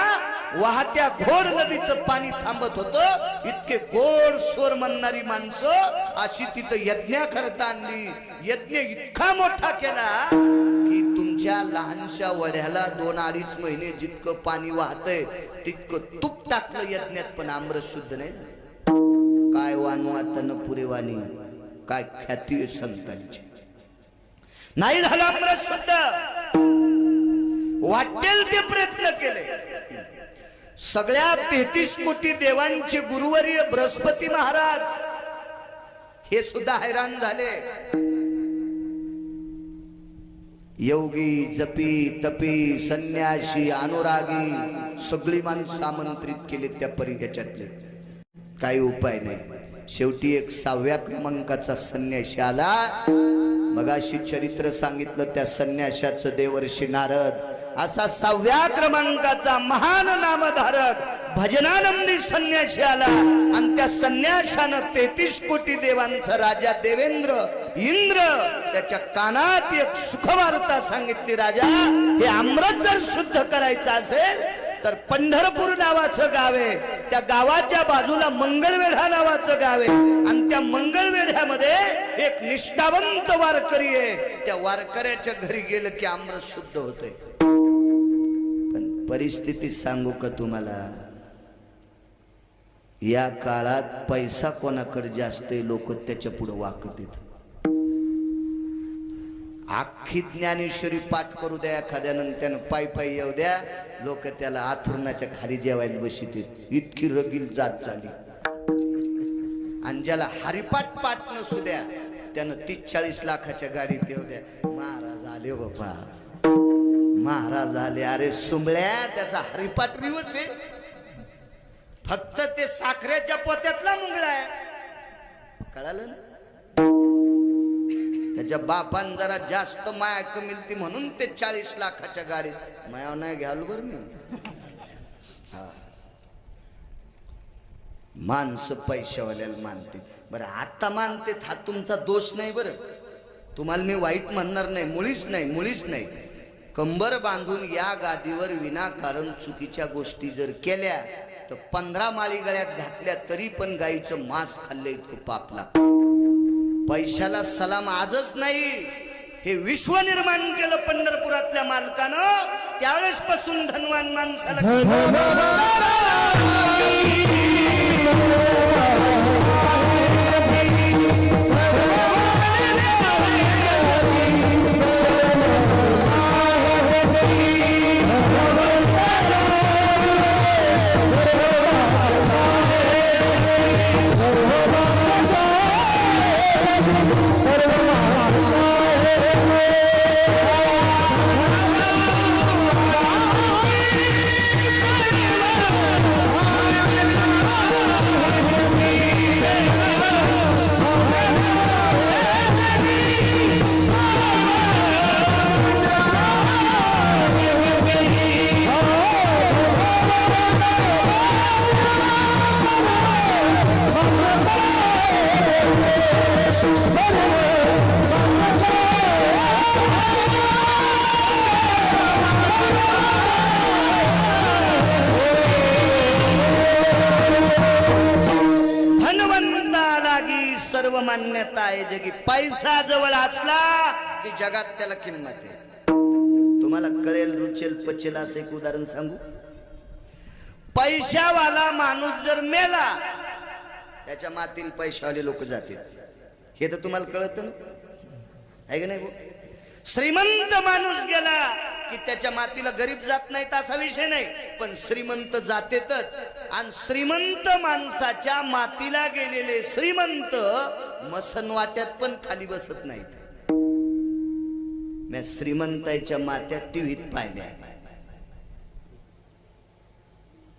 वाहत्या घोड नदीचं पाणी थांबत होतं. इतके गोड स्वर म्हणणारी माणसं अशी तिथं यज्ञाकरता आणली. यज्ञ इतका मोठा केला की तुमच्या लहानशा वड्याला 2-2.5 महिने जितकं पाणी वाहतंय तितकं तूप टाकलं यज्ञात, पण अमृत शुद्ध नाही झालं. काय वानवातन पुरेवाणी, काय ख्याती संतांची. नाही झालं अमृत शुद्ध. वाटेल ते प्रयत्न केले. सगळ्या 33 कोटी देवांचे गुरुवर्य बृहस्पती महाराज हे सुद्धा हैराण झाले. योगी, जपी, तपी, संन्यासी, अनुरागी सगळी माणसं आमंत्रित केले त्या परिघ्याच्यातले. काही उपाय नाही. शेवटी एक 6व्या क्रमांकाचा संन्यासी आला. मगाशी चरित्र सांगितलं त्या संन्याशाचं, देवर्षी नारद असा 6व्या क्रमांकाचा महान नामधारक भजनानंदी संन्यासी आला. आणि त्या संन्याशानं 33 कोटी देवांचा राजा देवेंद्र इंद्र त्याच्या कानात एक सुखवार्ता सांगितली. राजा, हे अमृत जर शुद्ध करायचं असेल तर पंढरपूर नावाचं गाव आहे, त्या गावाच्या बाजूला मंगळवेढा नावाचं गाव आहे. आणि त्या मंगळवेढ्यामध्ये एक निष्ठावंत वारकरी आहे. त्या वारकऱ्याच्या घरी गेलं की अमृत शुद्ध होतंय. पण परिस्थिती सांगू का तुम्हाला, या काळात पैसा कोणाकडे जास्त आहे, लोक त्याच्या पुढे वाकत आहेत. आखी ज्ञानेश्वरी पाठ करू द्या एखाद्यानं, त्यानं पायी येऊ द्या, लोक त्याला आथरुणाच्या खाली जेवायला बसित. इतकी रगील जात झाली. आणि ज्याला हरिपाठ पाठ नसू द्या त्यानं 30-40 लाखाच्या गाडीत येऊ द्या. महाराज आले बाबा, महाराज आले. अरे सुंबळ्या, त्याचा हरिपाठ रिवस आहे, फक्त ते साखरेच्या पोत्यातला मुंगळा आहे. कळालं ना? त्याच्या बापान जरा जास्त माया कमिलती म्हणून ते 40 लाखाच्या गाडीत. माया नाही घ्याल बर मी. माणसं पैशावाल्याला मानते. बरं आता मानते, हा तुमचा दोष नाही. बरं तुम्हाला मी वाईट म्हणणार नाही, मुळीच नाही, मुळीच नाही. कंबर बांधून या गादीवर विनाकारण चुकीच्या गोष्टी जर केल्या तर 15 माळी गळ्यात घातल्या तरी पण गाईचं मांस खाल्लं इतकं पाप लागतं. पैशाला सलाम आजच नाही, हे विश्व निर्माण केलं पंढरपुरातल्या मालकानं. त्यावेळेस पासून धनवान माणसाला सर्व मान्यता आहे जगी. पैसा जवळ असला की जगात त्याला किंमत आहे. तुम्हाला कळेल, रुचेल, पचेल असं एक उदाहरण सांगू. पैशावाला माणूस जर मेला, त्याच्या मातील पैशावाले लोक जातील. हे तर तुम्हाला कळत ना, आहे की नाही? श्रीमंत माणूस गेला की त्याच्या मातीला गरीब जात नाहीत असा विषय नाही, पण श्रीमंत जातेतच. आणि श्रीमंत माणसाच्या मातीला गेलेले श्रीमंत मसन वाट्यात पण खाली बसत नाहीत. मी श्रीमंताच्या मात्यात टीव्हीत पाहिल्या,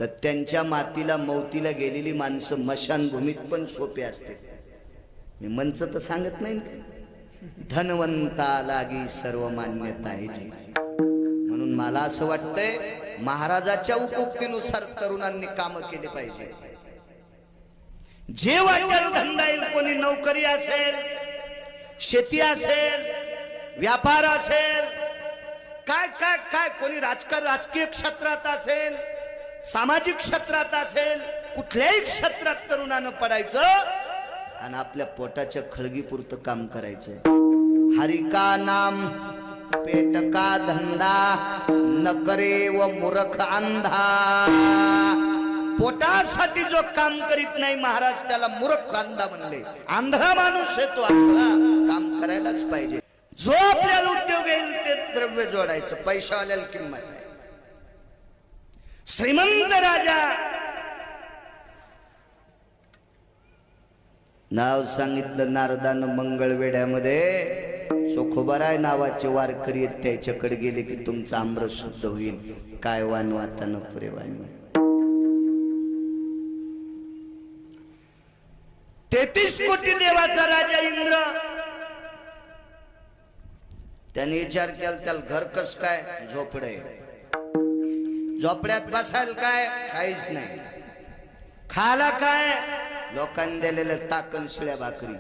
तर त्यांच्या मातीला मौतीला गेलेली माणसं मशानभूमीत पण सोपे असते. मी मंच तर सांगत नाही, धनवंता लागी सर्व मान्यता आहे. म्हणून मला असं वाटतंय, महाराजाच्या उक्तीनुसार तरुणांनी काम केले पाहिजे. जे वाटेल धंदा येईल, कोणी नोकरी असेल, शेती असेल, व्यापार असेल, काय काय काय, कोणी राजकीय क्षेत्रात असेल, सामाजिक क्षेत्रात असेल, कुठल्याही क्षेत्रात तरुणानं पडायचं आणि आपल्या पोटाच्या खळगीपुरतं काम करायचं. हरि का नाम पेट का धंदा, न करे व मूर्ख अंधा. पोटासाठी जो काम करीत नाही महाराज, त्याला मूर्ख अंधा म्हणले. आंधळा माणूस आहे तो, आंधळा. काम करायलाच पाहिजे. जो आपल्याला उद्योग येईल ते द्रव्य जोडायचं. पैशावाल्याला किंमत आहे. श्रीमंत राजा नाव सांगितलं नारदानं मंगळवेढ्यामध्ये. चोखोबाराय नावाचे वारकरी आहेत, त्याच्याकडे गेले की तुमचा अमृत शुद्ध होईल. काय वान वातान पुरे वाणी. 33 कोटी देवाचा राजा इंद्र, त्याने विचार केला, त्याला घर कस काय? झोपडे. झोपड्यात बसायला काय? काहीच नाही. खाला काय? लोकांनी दिलेल्या ताकन शिळ्या भाकरी.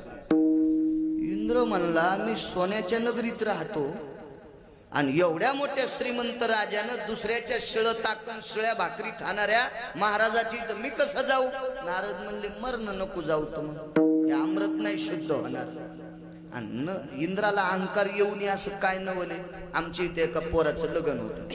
इंद्र म्हणला, मी सोन्याच्या नगरीत राहतो आणि एवढ्या मोठ्या श्रीमंत राजानं दुसऱ्याच्या शिळ ताकन शिळ्या भाकरी खाणाऱ्या महाराजाची तर मी कसं जाऊ? नारद म्हणले, मरण नको जाऊ, तर मग हे अमृत नाही शुद्ध होणार. आणि इंद्राला अहंकार येऊ नये असं काय नवले. आमच्या इथे एका पोराचं लग्न होतं.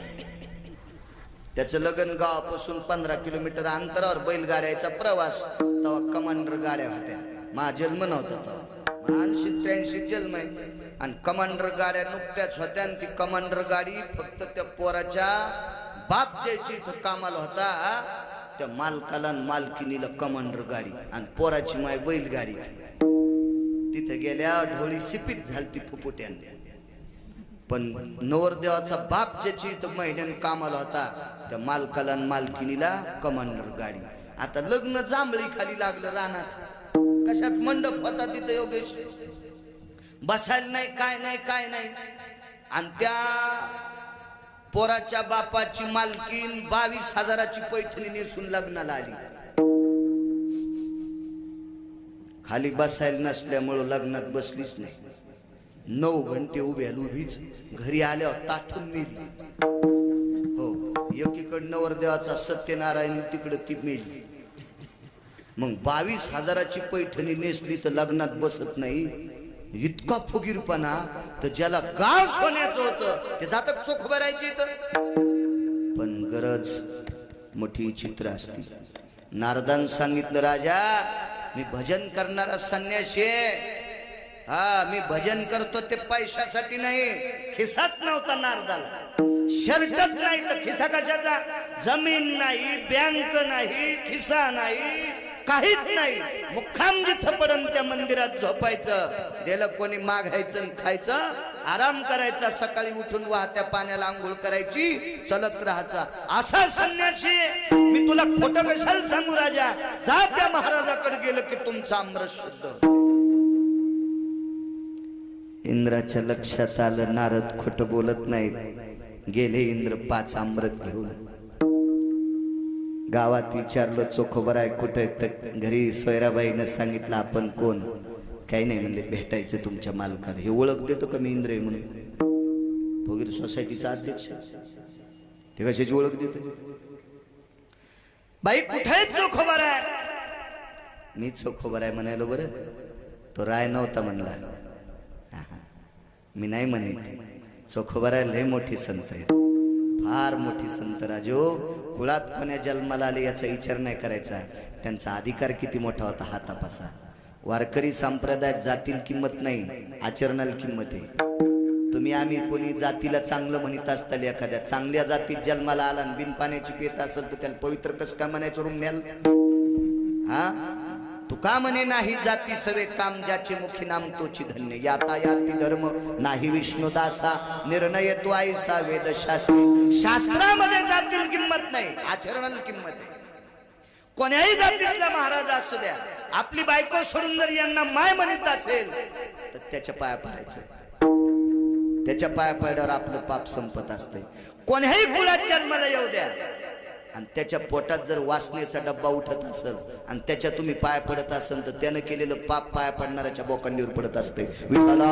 त्याचं लग्न गावापासून 15 किलोमीटर अंतरावर बैलगाड्याचा प्रवास. तेव्हा कमांडर गाड्या होत्या. माझा जन्म नव्हता तेव्हा, 80-83 जन्म आहे. आणि कमांडर गाड्या नुकत्याच होत्या. आणि ती कमांडर गाडी फक्त त्या पोराच्या बाप ज्याची इथं कामाला होता, त्या मालकाला आणि मालकिनीला कमांडर गाडी, आणि पोराची माय बैलगाडी. तिथे गेल्या ढोळी शिपीत झालती फुफुट्याने. पण नवरदेवाचा बाप ज्याची इथं महिन्याने कामाला होता, त्या मालकाला आणि मालकिनीला कमांडर गाडी. आता लग्न जांभळी खाली लागलं रानात. कशात मंडप होता तिथं योगेश, बसायला नाही, काय नाही काय नाही. आणि त्या पोराच्या बापाची मालकीन 22,000ची पैठणी नेसून लग्नाला आली. खाली बसायला नसल्यामुळं लग्नात बसलीच नाही. 9 घंटे उभीच. घरी आल्यावर ताठून मेली. हो, एकीकडे नवरदेवाचा सत्यनारायण, तिकडे ती मेली. मग 22,000ची पैठणी नेसली तर लग्नात बसत नाही. इतका फुगीरपणा तर ज्याला गाव सोन्याचं होतं ते जातक चोख भरायची तर पण गरज मोठी चित्र असती. नारदान सांगितलं राजा मी भजन करणारा संन्यासी आहे. हा मी भजन करतो ते पैशासाठी नाही. खिसाच नव्हता नारदाला. शर्टच नाही तर खिसा कशाचा. जमीन नाही, बँक नाही, खिसा नाही, काहीच नाही. मुक्काम जिथं पडन त्या मंदिरात झोपायचं. दिलं कोणी मागायचं आणि खायचं, आराम करायचा. सकाळी उठून वाहत्या पाण्याला आंघोळ करायची, चलत राहायचा. असा संन्यासी मी तुला खोटं कशाला सांगू राजा. जा त्या महाराजाकडे गेलं की तुमचं अमृत शुद्ध होतं. इंद्राच्या लक्षात आलं नारद खोटं बोलत नाहीत. गेले इंद्र 5 अमृत घेऊन. गावात विचारलं चोखोबर आहे कुठे. तर घरी सोयराबाईनं सांगितलं आपण कोण. काही नाही म्हणले भेटायचं तुमच्या मालकाला. हे ओळख देतो का मी इंद्र आहे म्हणून. भोगीर सोसायटीचा अध्यक्ष ते कशाची ओळख देतो. बाई कुठे चोखोबर आहे. मी चोखोबर आहे म्हणायलो. बरं तो राय नव्हता म्हणला. मी नाही म्हणत. चोखोबर आहे लय मोठी संत आहे, फार मोठी संत राजो. कुळात कोण्या जन्माला आले याचा विचार नाही करायचा. त्यांचा अधिकार किती मोठा होता हा तपासा. वारकरी संप्रदायात जातील किंमत नाही, आचरणाला किंमत आहे. तुम्ही आम्ही कोणी जातीला चांगलं म्हणत असताल. एखाद्या चांगल्या जातीत जन्माला आला आणि बिन पाण्याची पेत असेल तर त्याला पवित्र कस का म्हणायचं रूम न्याल. हा तुका म्हणे नाही जाती सवे काम ज्याचे मुखी नाम तोची धन्य. यातायाती धर्म नाही विष्णुदासा निर्णय तो आईसा वेदशास्त्री. शास्त्रामध्ये जातील किंमत नाही, आचरणाला किंमत आहे. कोण्याही जातीतला महाराज असू द्या, आपली बायको सोडून जर यांना माय म्हणत असेल तर त्याच्या पाया पडायचं. त्याच्या पाया पडल्यावर आपलं पाप संपत असते. कोण्याही कुळात जन्माला येऊ द्या आणि त्याच्या पोटात जर वासनेचा डब्बा उठत असेल आणि त्याच्या तुम्ही पाय पडत असेल तर त्यानं केलेलं पाप पाया पडणाऱ्याच्या बोकांडीवर पडत असते. विठ्ठला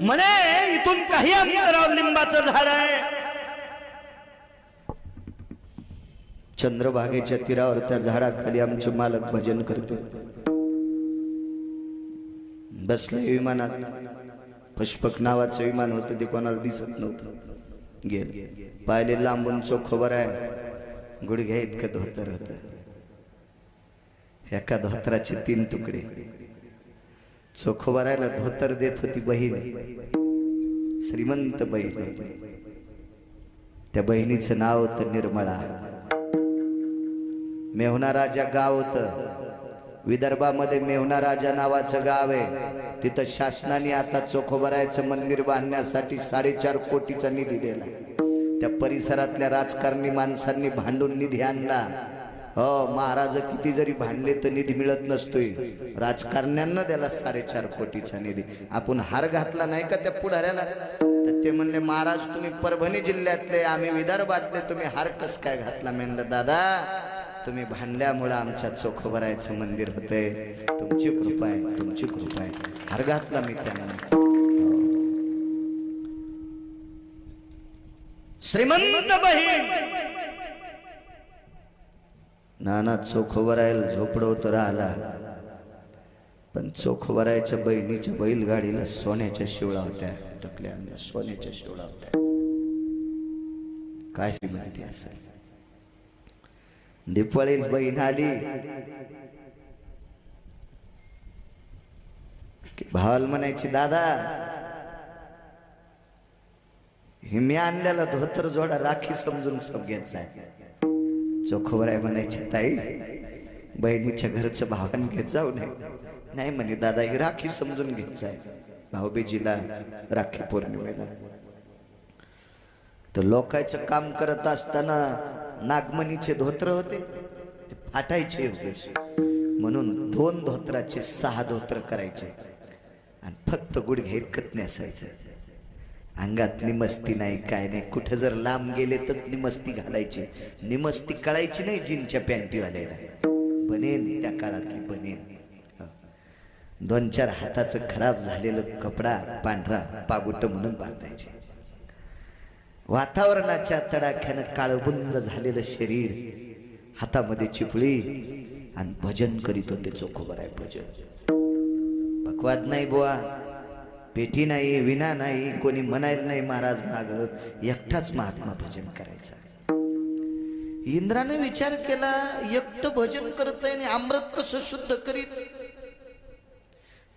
म्हणे इथून काही अंतरावर लिंबाचं झाड आहे. चंद्रभागेच्या तीरावर त्या झाडाखाली आमचे मालक भजन करते. बसले विमानात. पुष्पक नावाचं विमान होतं, ते कोणाला दिसत नव्हतं. गेले पाहिले लांबून चोखोबर आहे. गुडघ्या इतकं धोतर होत. एका धोतराचे 3 तुकडे. चोखोबरायला धोतर देत होती बहीण. श्रीमंत बहीण होती. त्या बहिणीचं नाव होतं निर्मळा. मेहुणा राजा गाव होतं विदर्भामध्ये. मेहुणा राजा नावाचं गाव आहे. तिथं शासनाने आता चोखोबरायचं मंदिर बांधण्यासाठी 4.5 कोटीचा निधी दिला. त्या परिसरातल्या राजकारणी माणसांनी भांडून निधी आणला. हो महाराज किती जरी भांडले तर निधी मिळत नसतोय. राजकारण्यांना त्याला 4.5 कोटीचा निधी. आपण हार घातला नाही का त्या पुढाऱ्याला. तर ते म्हणले महाराज तुम्ही परभणी जिल्ह्यातले, आम्ही विदर्भातले, तुम्ही हार कस काय घातला. म्हणलं दादा तुम्ही भांडल्यामुळे आमच्या चोखोबरायचं मंदिर होतंय. तुमची कृपा आहे, तुमची कृपा आहे. हार घातला मी त्यांना. श्रीमंत बहीण नाना चोखोबरायला झोपडवत राहिला. पण चोखोबरायच्या बहिणीच्या बैलगाडीला सोन्याच्या शिवळा होत्या. टकल्या सोन्याच्या शिवळा होत्या. काय श्रीमंती असेल. दिपवळीत बहीण आली. भावाला म्हणायची दादा हे मी आणलेला धोतर जोडा राखी समजून सब घेत जाय. चोखोबराय म्हणायची ताई बहिणीच्या घरचं भावान घेत जाऊ नये. नाही म्हणे दादा ही राखी समजून घेत जाय. भाऊबीजीला राखी पौर्णिमेला. तर लोकांचं काम करत असताना नागमणीचे धोत्र होते ते फाटायचे योगेश. म्हणून 2 धोत्राचे 6 धोत्र करायचे आणि फक्त गुडघे इतकत नेसायचं. अंगात निमस्ती नाही काय नाही. कुठं जर लांब गेले तर निमस्ती घालायची. निमस्ती कळायची नाही जीनच्या पॅन्टीवाल्याला. बनेन त्या काळातली बनेन. 2-4 हाताचं खराब झालेलं कपडा पांढरा पागुट म्हणून बांधायचे. वातावरणाच्या तडाख्यानं काळबुंद झालेलं शरीर, हातामध्ये चिपळी, आणि भजन करीत होते. चोखोबर आहे भजन. पकवाद नाही बुवा, पेटी नाही, विना नाही, कोणी म्हणायला नाही महाराज माग, एकटाच महात्मा भजन करायचा. इंद्राने विचार केला, एकटं भजन करत आहे आणि अमृत कसं शुद्ध करीत.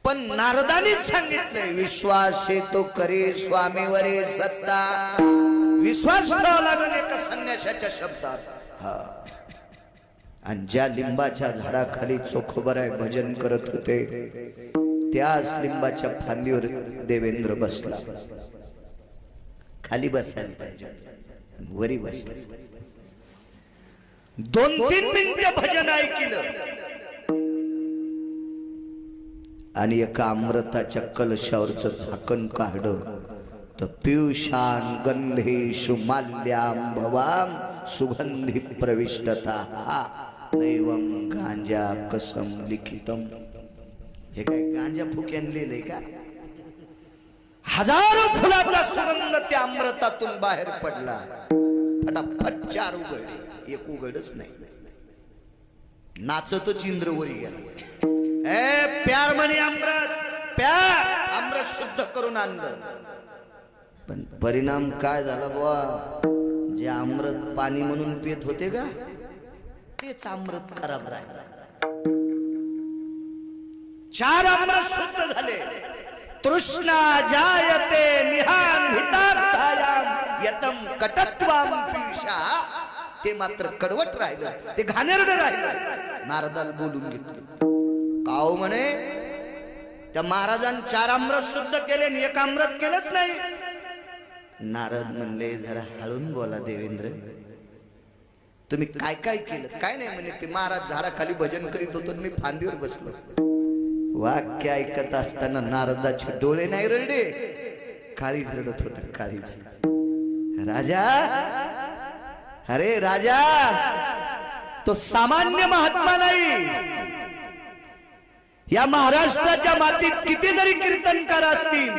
पण नारदाने सांगितलंय, विश्वास तो करे स्वामीवरे सत्ता. विश्वास ठेवावा लागेल एका संन्याशाच्या शब्दात. हा, आणि ज्या लिंबाच्या झाडाखाली चोखोबराय भजन करत होते, त्याच लिंबाच्या फांदीवर देवेंद्र बसला. खाली बसायला पाहिजे, वरी बसला. 2-3 मिनिटं भजन ऐकलं आणि एका अमृताच्या कलशावरचं झाकण काढलं. तर पियुषान गंधेषु माल्यां भवाम सुगंधी प्रविष्टता नैवं गांजा कसम लिखितम. हे काय गांजा फुक्यान लिहिलंय का? हजारो फुलाचा सुगंध त्या अमृतातून बाहेर पडला. फटाफट 4 उघडले, एक उघडच नाही. नाचतच इंद्रवरी गेला. प्यार म्हणे अमृत, प्यार. अमृत शुद्ध करून आणलं. पण परिणाम काय झाला बुवा? जे अमृत पाणी म्हणून पित होते का, तेच अमृत खराब राहिला. 4 अमृत शुद्ध झाले. तृष्णा जायते निहान हितार्थायाम यतम कटत्वाम पिशा. ते मात्र कडवट राहिलं, ते घाणेरडं राहिलं. नारदाला बोलून घेतलं. काव म्हणे, त्या महाराजांनी 4 अमृत शुद्ध केले आणि 1 अमृत केलंच नाही. नारद म्हणले, जरा हळून बोला देवेंद्र, तुम्ही काय काय केलं? काय नाही म्हणे, ते महाराज झाडाखाली भजन करीत होतो, मी फांदीवर बसलो. वाक्य ऐकत असताना नारदाचे डोळे नाही रडले, काळीज रडत होत. काळीज. राजा, अरे राजा, तो सामान्य महात्मा नाही. या महाराष्ट्राच्या मातीत किती जरी कीर्तनकार असतील,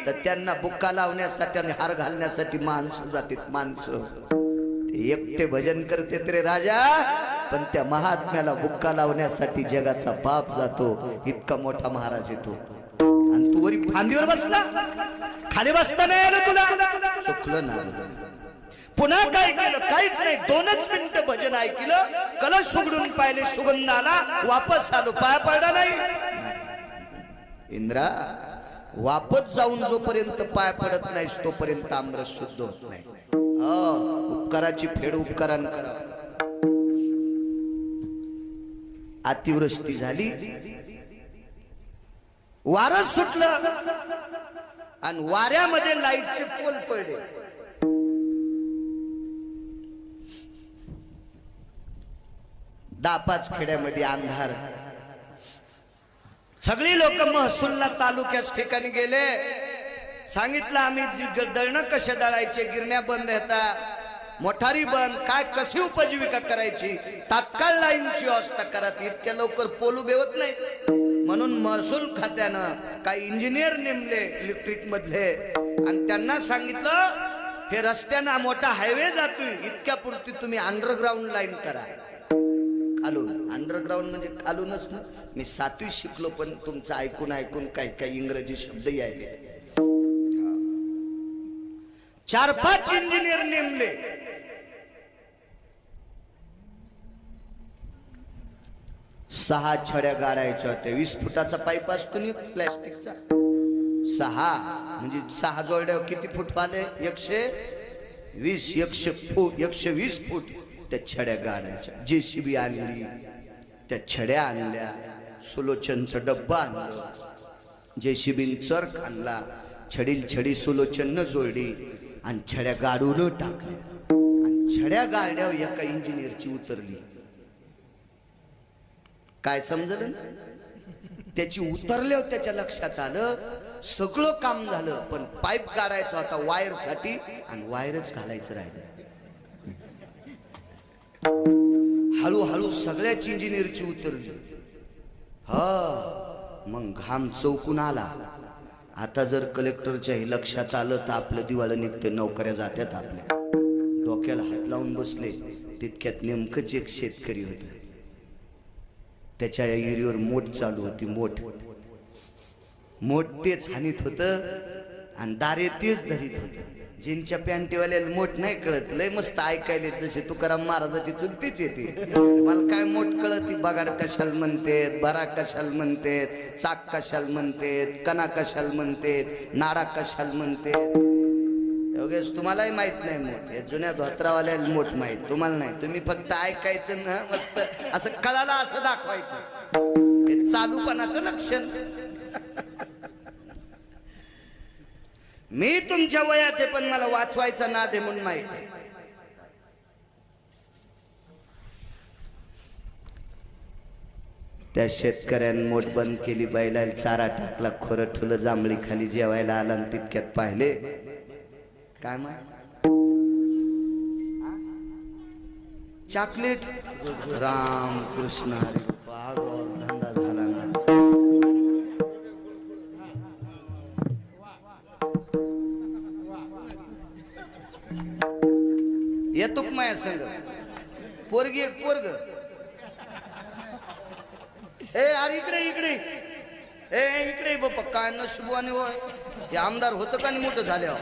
तर त्यांना बुक्का लावण्यासाठी आणि हार घालण्यासाठी माणसं जातात. माणसं ते एकटे भजन करतात रे राजा, पण त्या महात्म्याला बुक्का लावण्यासाठी जगाचा बाप जातो. इतका मोठा महाराज येतो, आणि तू वरी फांदीवर बसला. खाली बसता नाही आलं तुला. चुकलं नारद. पुन्हा काय केलं? काहीच नाही. 2च मिनिटं भजन ऐकलं, कलश उघडून पाहिले, सुगंध आला, वापस आलो. पाया पडला नाही. इंद्रा, वापस जाऊन जोपर्यंत पाय पडत नाहीस तोपर्यंत अमृत शुद्ध होत नाही. उपकाराची फेड उपकारान करा. अतिवृष्टी झाली, वारं सुटलं, आणि वाऱ्यामध्ये लाईटचे पोल पडले. दापाच खेड्यामध्ये अंधार. सगळी लोक महसूलला तालुक्याच ठिकाणी गेले. सांगितलं आम्ही दळणं कसे दळायचे, गिरण्या बंद होता, मोठारी बंद, काय कशी उपजीविका करायची, तात्काळ लाईनची व्यवस्था करा. इतक्या लवकर पोलू बेवत नाही. म्हणून महसूल खात्यानं काही इंजिनियर नेमले इलेक्ट्रिक मधले, आणि त्यांना सांगितलं, हे रस्त्यानं मोठा हायवे जातोय, इतक्या पुरती तुम्ही अंडरग्राऊंड लाईन करा. खालून. अंडरग्राऊंड म्हणजे खालूनच ना. मी 7वी शिकलो, पण तुमचं ऐकून ऐकून काही काही इंग्रजी शब्द यायले. 4-5 इंजिनियर नेमले. सहा छड्या गाडायच्या होत्या. 20 फुटाचा पाईप असतो ना प्लॅस्टिकचा. 6 म्हणजे 6 जोड्यावर किती फूट आले? 120 फूट त्या छड्या गाडायच्या. JCB आणली, त्या छड्या आणल्या, सुलोचनचं डब्बा आणलं, JCBन चरख आणला, छडील छडी सुलोचन जोडली आणि छड्या गाडून टाकल्या. आणि छड्या गाड्यावर एका इंजिनियरची उतरली. काय समजलं? त्याची उतरल्यावर त्याच्या लक्षात आलं सगळं काम झालं, पण पाईप काढायचा होता वायर साठी आणि वायरच घालायचं राहिलं. हळूहळू सगळ्याच इंजिनियरची उतरली. मग घाम चौकून आला. आता जर कलेक्टरच्याही लक्षात आलं तर आपलं दिवाळं निघते, नोकऱ्या जात्यात आपल्या. डोक्याला हात लावून बसले. तितक्यात नेमकंच एक शेतकरी होता. त्याच्या विहिरीवर मोठ चालू होती. मोठ तेच हानीत होतं आणि दारे तेच धरीत होतं. जिनच्या पॅन्टीवाल्याला मोठ नाही कळत, लय मस्त ऐकायले जसे तुकाराम महाराजाची चुलतीच येते. मला काय मोठ कळत, बगाड कशाल म्हणतेत, भरा कशाल म्हणतेत, चाक कशाल म्हणतेत, कणा कशाल म्हणतेत, नाडा कशाल म्हणतेत. योगेश तुम्हालाही माहित नाही मोठ, हे जुन्या धोत्रावाल्याला मोठ माहित, तुम्हाला नाही. तुम्ही फक्त ऐकायचं ना, मस्त असं कळाला असं दाखवायचं. हे चालूपणाचं लक्षण. मी तुमच्या वयात आहे पण मला वाचवायचा नाद आहे म्हणून माहित आहे. त्या शेतकऱ्यानं मोठ बंद केली, बैलाला चारा टाकला, खोरं ठुलं, जांभळी खाली जेवायला आला आणि तितक्यात पाहिले काय माय चॉकलेट. राम कृष्ण हरी भागवत धंदा झाला ना. येतो माया संग पोरगी एक पोरग. ए अरे इकडे ए इकडे बाप्पा काय नशिबाने हे आमदार होतं का नाही मोठं झाल्यावर.